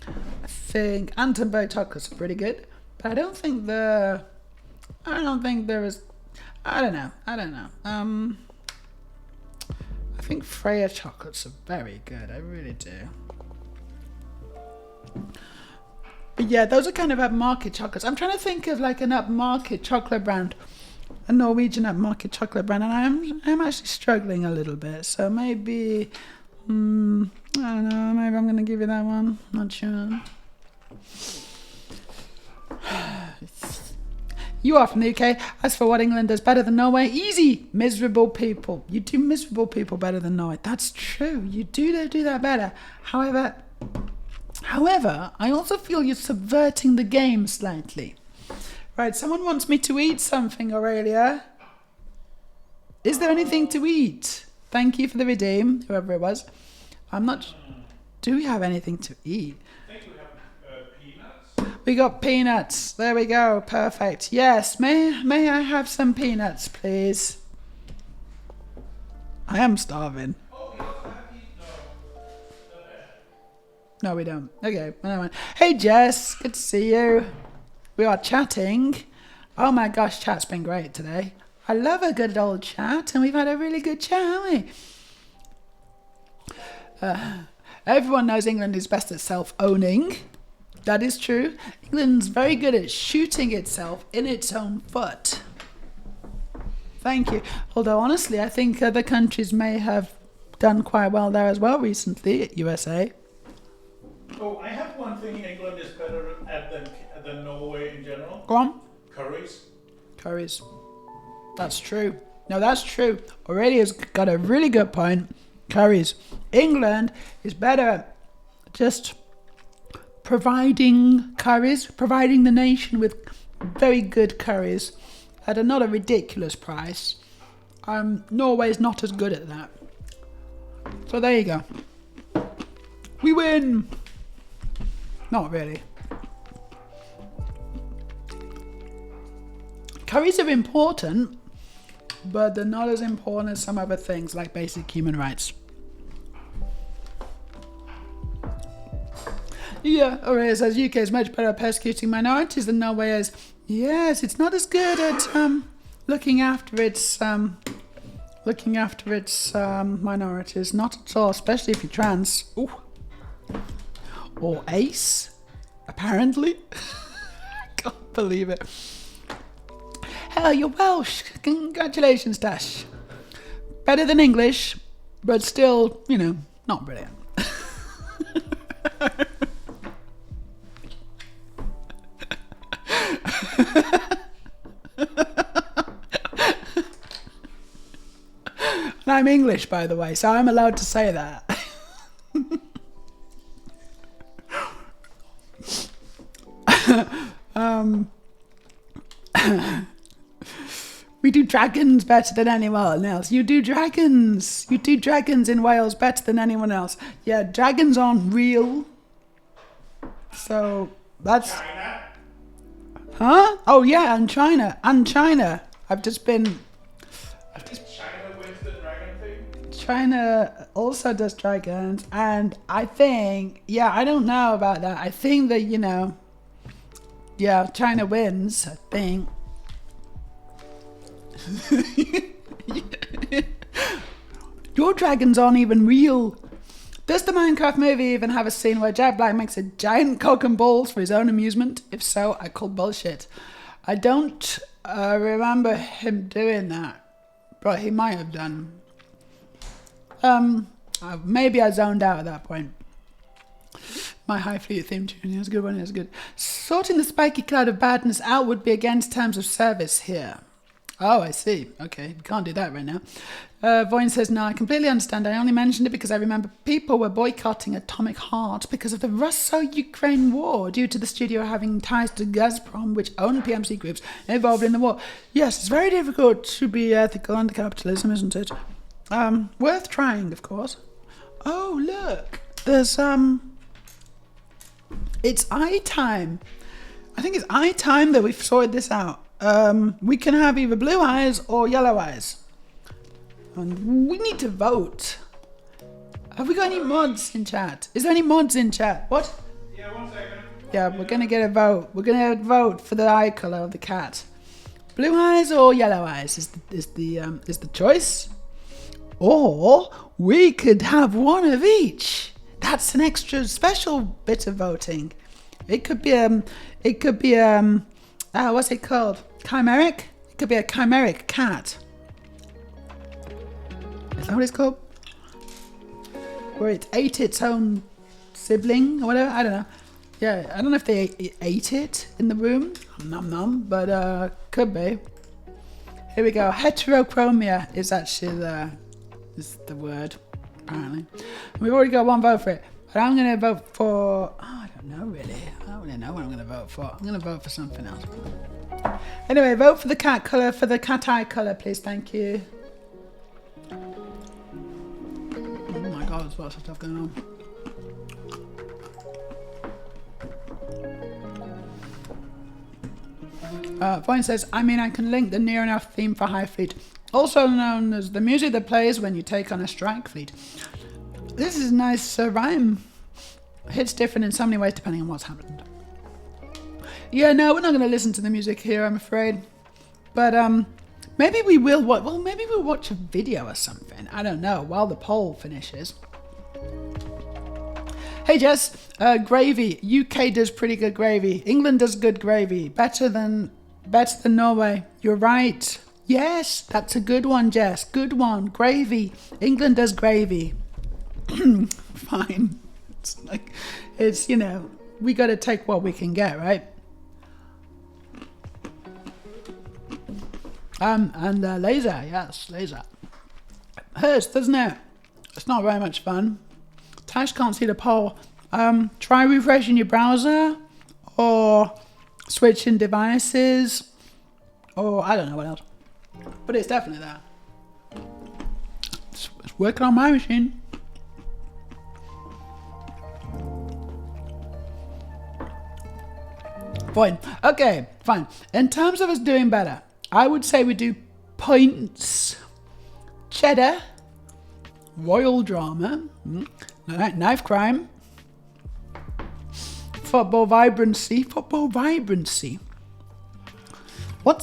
I think Antenberg chocolates are pretty good, but I don't think there is. I don't know. I think Freya chocolates are very good. I really do. But yeah, those are kind of upmarket chocolates. I'm trying to think of like an upmarket chocolate brand, a Norwegian upmarket chocolate brand, and I'm actually struggling a little bit. So maybe, I don't know. Maybe I'm gonna give you that one. Not sure. You are from the UK. As for what England does better than Norway, easy. Miserable people. You do miserable people better than Norway. That's true. You do that better. However, I also feel you're subverting the game slightly. Right, someone wants me to eat something, Aurelia. Is there anything to eat? Thank you for the redeem, whoever it was. I'm not... Do we have anything to eat? I think we have peanuts. We got peanuts. There we go. Perfect. Yes, may I have some peanuts, please? I am starving. Oh, we also have these. No, we don't. Okay, never mind. Hey, Jess. Good to see you. We are chatting. Oh my gosh, chat's been great today. I love a good old chat, and we've had a really good chat, haven't we? Everyone knows England is best at self-owning. That is true. England's very good at shooting itself in its own foot. Thank you. Although, honestly, I think other countries may have done quite well there as well recently, USA. Oh, I have one thing England is better at than Norway in general. Go on. Curries. That's true. No, that's true. Aurelia's got a really good point. Curries. England is better at just providing curries, providing the nation with very good curries at not a ridiculous price. Norway's not as good at that. So there you go. We win! Not really. Curries are important, but they're not as important as some other things like basic human rights. Yeah, or it says UK is much better at persecuting minorities than Norway is. Yes, it's not as good at looking after its minorities. Not at all, especially if you're trans. Ooh. Or ace, apparently. I can't believe it. Hell, you're Welsh. Congratulations, Dash. Better than English, but still, not brilliant. And I'm English, by the way, so I'm allowed to say that. We do dragons better than anyone else. You do dragons. You do dragons in Wales better than anyone else. Yeah, dragons aren't real. So that's... China? Huh? Oh yeah, and China. I've just been... China wins the dragon thing? China also does dragons, and I think... Yeah, I don't know about that. I think that, yeah, China wins, I think. Your dragons aren't even real. Does the Minecraft movie even have a scene where Jack Black makes a giant cock and balls for his own amusement? If so, I call bullshit. I don't remember him doing that, but he might have done. Maybe I zoned out at that point. My High Fleet theme tune, it was a good one, it was good. Sorting the spiky cloud of badness out would be against terms of service here. Oh, I see. Okay, can't do that right now. Voin says, no, I completely understand. I only mentioned it because I remember people were boycotting Atomic Heart because of the Russo-Ukraine war due to the studio having ties to Gazprom, which own PMC groups involved in the war. Yes, it's very difficult to be ethical under capitalism, isn't it? Worth trying, of course. Oh, look. There's, it's eye time. I think it's eye time that we've sorted this out. We can have either blue eyes or yellow eyes. And we need to vote. Have we got any mods in chat? Is there any mods in chat? What? Yeah, 1 second. Yeah, we're gonna get a vote. We're gonna vote for the eye color of the cat. Blue eyes or yellow eyes is the choice. Or we could have one of each. That's an extra special bit of voting. It could be what's it called? Chimeric? It could be a chimeric cat. Is that what it's called? Where it ate its own sibling or whatever? I don't know. Yeah, I don't know if they ate it in the room. Nom nom, but could be. Here we go. Heterochromia is actually the word, apparently. And we've already got one vote for it. But I'm going to vote for... Oh, I don't know, really. I don't really know what I'm going to vote for. I'm going to vote for something else. Anyway, vote for the cat colour, for the cat eye colour, please. Thank you. Oh my god, there's lots of stuff going on. Voin says, I mean, I can link the near enough theme for High Fleet, also known as the music that plays when you take on a strike fleet. This is a nice rhyme. Hits different in so many ways depending on what's happened. Yeah, no, we're not going to listen to the music here, I'm afraid. But maybe we will. Maybe we'll watch a video or something. I don't know. While the poll finishes. Hey Jess, gravy. UK does pretty good gravy. England does good gravy. Better than Norway. You're right. Yes, that's a good one, Jess. Good one. Gravy. England does gravy. Fine. It's we got to take what we can get, right? And laser, yes, laser. Hurts, doesn't it? It's not very much fun. Tash can't see the poll. Try refreshing your browser or switching devices or I don't know what else. But it's definitely there. It's working on my machine. Fine. Okay, fine. In terms of us doing better, I would say we do points, cheddar, royal drama, knife crime, football vibrancy. What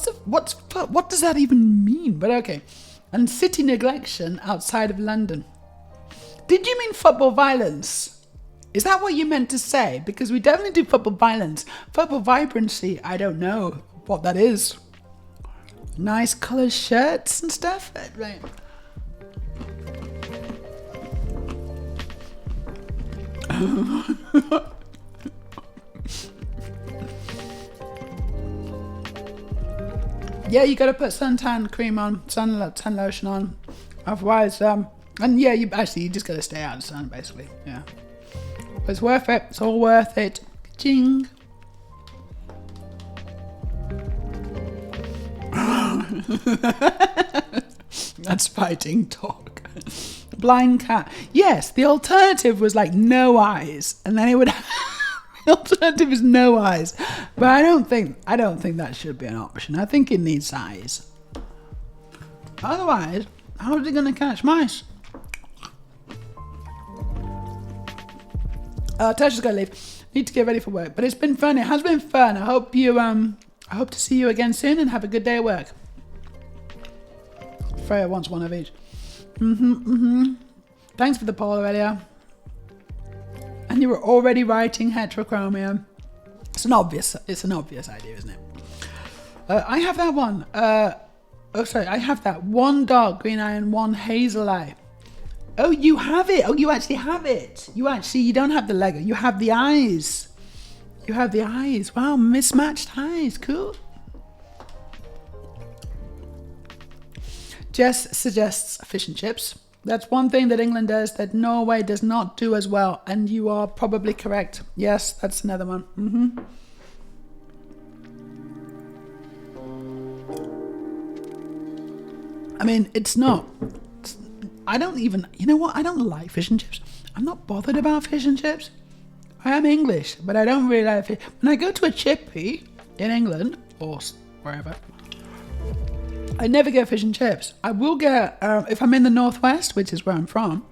does that even mean? But okay. And city neglection outside of London. Did you mean football violence? Is that what you meant to say? Because we definitely do football violence. Football vibrancy, I don't know what that is. Nice coloured shirts and stuff? Right. Yeah, you gotta put suntan cream on, sun lotion on. Otherwise, and yeah, you just gotta stay out of the sun, basically. Yeah. But it's worth it. It's all worth it. Ching. That's fighting talk. Blind cat. Yes, the alternative was like no eyes, and then it would. The alternative is no eyes, but I don't think that should be an option. I think it needs eyes. Otherwise, how is it going to catch mice? Tasha's got to leave. Need to get ready for work, but it's been fun. It has been fun. I hope to see you again soon and have a good day at work. Freya wants one of each. Thanks for the poll earlier. And you were already writing heterochromia. It's an obvious idea, isn't it? I have that one. I have that. One dark green eye and one hazel eye. Oh, you have it. Oh, you actually have it. You don't have the Lego. You have the eyes. You have the eyes. Wow, mismatched eyes. Cool. Jess suggests fish and chips. That's one thing that England does that Norway does not do as well, and you are probably correct. Yes, that's another one. I mean, it's not. You know what? I don't like fish and chips. I'm not bothered about fish and chips. I am English, but I don't really like fish. When I go to a chippy in England, or wherever, I never get fish and chips. I will get, if I'm in the northwest, which is where I'm from,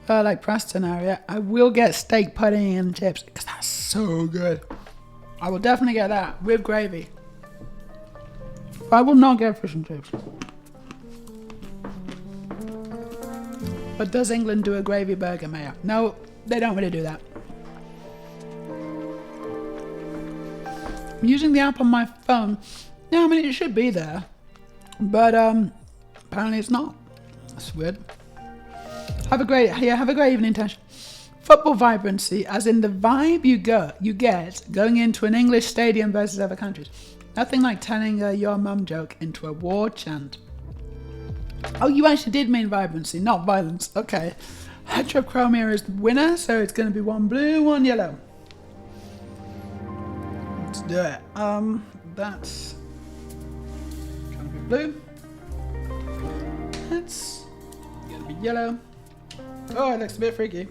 like Preston area, I will get steak pudding and chips because that's so good. I will definitely get that with gravy. I will not get fish and chips. But does England do a gravy burger, Meja? No, they don't really do that. I'm using the app on my phone. Yeah, I mean, it should be there. But apparently it's not. That's weird. Have a great evening, Tash. Football vibrancy, as in the vibe you get going into an English stadium versus other countries. Nothing like turning a your mum joke into a war chant. Oh, you actually did mean vibrancy, not violence. Okay. Heterochromia is the winner, so it's going to be one blue, one yellow. Let's do it. That's going to be blue. That's going to be yellow. Oh, it looks a bit freaky.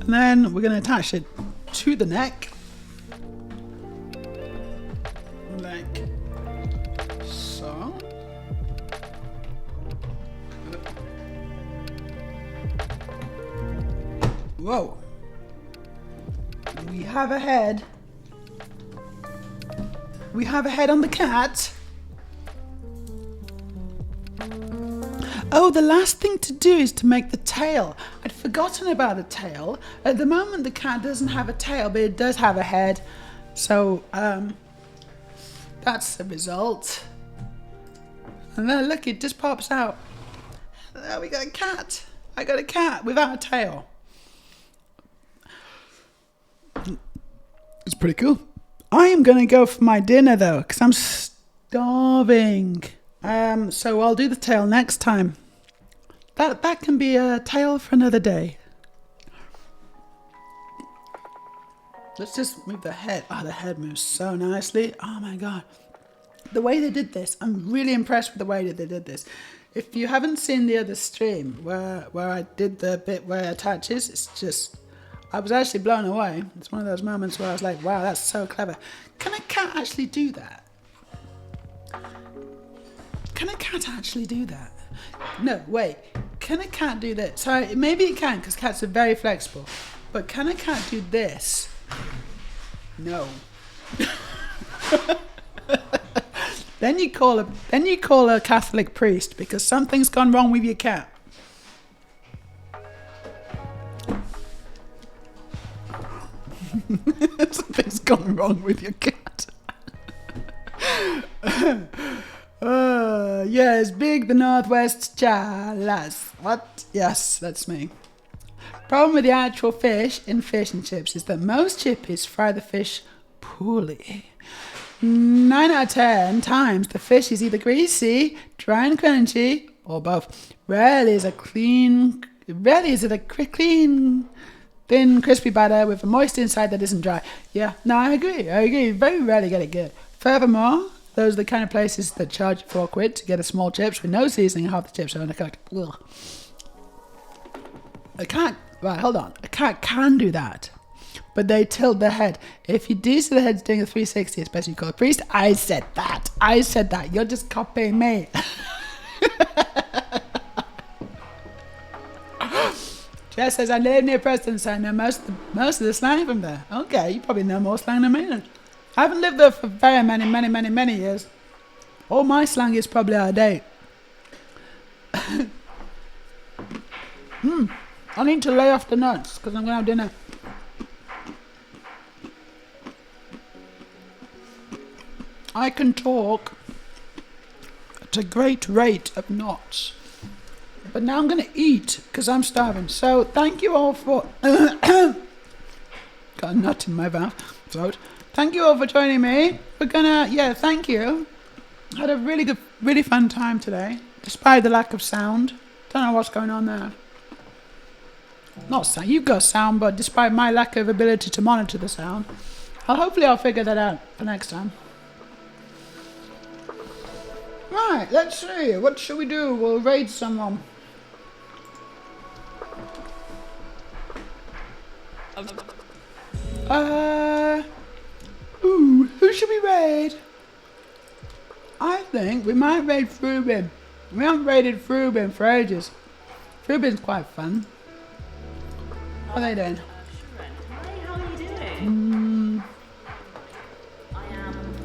And then we're going to attach it to the neck. Like so. Whoa. We have a head. We have a head on the cat. Oh, the last thing to do is to make the tail. I'd forgotten about the tail. At the moment, the cat doesn't have a tail, but it does have a head. So, that's the result. And then look, it just pops out. There we got a cat. I got a cat without a tail. It's pretty cool. I am going to go for my dinner, though, because I'm starving. So I'll do the tail next time. that can be a tale for another day. Let's just move the head. Oh, the head moves so nicely. Oh my god. The way they did this, I'm really impressed with the way that they did this. If you haven't seen the other stream where I did the bit where it attaches, it's just, I was actually blown away. It's one of those moments where I was like, wow, that's so clever. Can a cat actually do that? Can a cat actually do that? No, wait. Can a cat do that? Sorry, maybe it can because cats are very flexible. But can a cat do this? No. Then you call a Catholic priest because something's gone wrong with your cat. Something's gone wrong with your cat. Yes, big the Northwest Chalas. What? Yes, that's me. Problem with the actual fish in fish and chips is that most chippies fry the fish poorly. 9 out of 10 times the fish is either greasy, dry and crunchy, or both. Rarely is it a clean, thin, crispy batter with a moist inside that isn't dry. Yeah, no, I agree. Very rarely get it good. Furthermore, those are the kind of places that charge £4 to get a small chips with no seasoning and half the chips are in a cut. A cat, right, hold on. A cat can do that. But they tilt their head. If you do see the head's doing a 360, especially called priest, I said that. You're just copying me. Jess says, I live near Preston, so I know most of the slang from there. Okay, you probably know more slang than me then. I haven't lived there for very many years. All my slang is probably out of date. I need to lay off the nuts because I'm going to have dinner. I can talk at a great rate of knots. But now I'm going to eat because I'm starving. So thank you all for... Got a nut in my mouth. Throat. Thank you all for joining me. We're going to... Yeah, thank you. Had a really fun time today. Despite the lack of sound. Don't know what's going on there. Not sound. You've got sound, but despite my lack of ability to monitor the sound. Hopefully I'll figure that out for next time. Right, let's see. What should we do? We'll raid someone. Who should we raid? I think we might raid Frubin. We haven't raided Frubin for ages. Frubin's quite fun. How are they doing? Hi, how are you doing?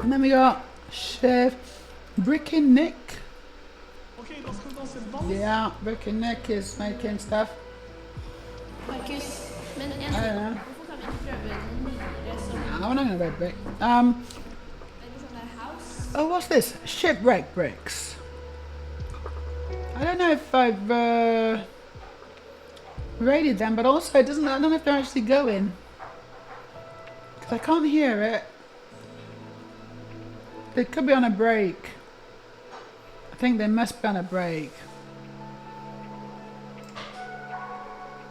And then we got Chef Brick and Nick. Yeah, Brick and Nick is making stuff. Marcus, men I don't know. du får ta lite brödbröd som No, we're not gonna raid Brick. är det sån där house. Oh, what's this? Shipwreck bricks. I don't know if I've raided them, but also it doesn't. I don't know if they're actually going because I can't hear it. They could be on a break. I think they must be on a break.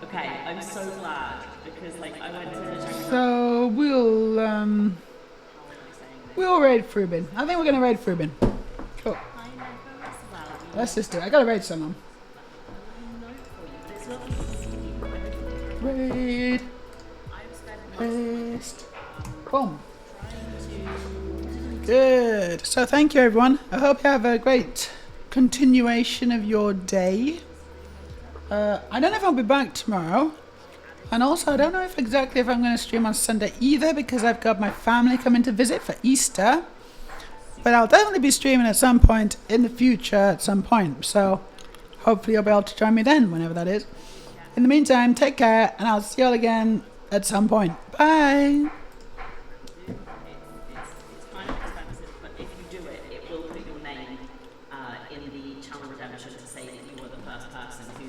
Okay, I'm so glad because like I went to check So we'll raid Frubin. I think we're gonna raid Frubin. Cool. Let's just do it. I gotta raid someone. Raid. Paste. Boom. Good. So thank you everyone. I hope you have a great continuation of your day. I don't know if I'll be back tomorrow. And also I don't know if I'm going to stream on Sunday either because I've got my family coming to visit for Easter. But I'll definitely be streaming at some point in the future at some point. So hopefully you'll be able to join me then, whenever that is. In the meantime, take care and I'll see you all again at some point. Bye. it's kind of expensive, but if you do it, it will put your name in the channel redemption to say that you were the first person who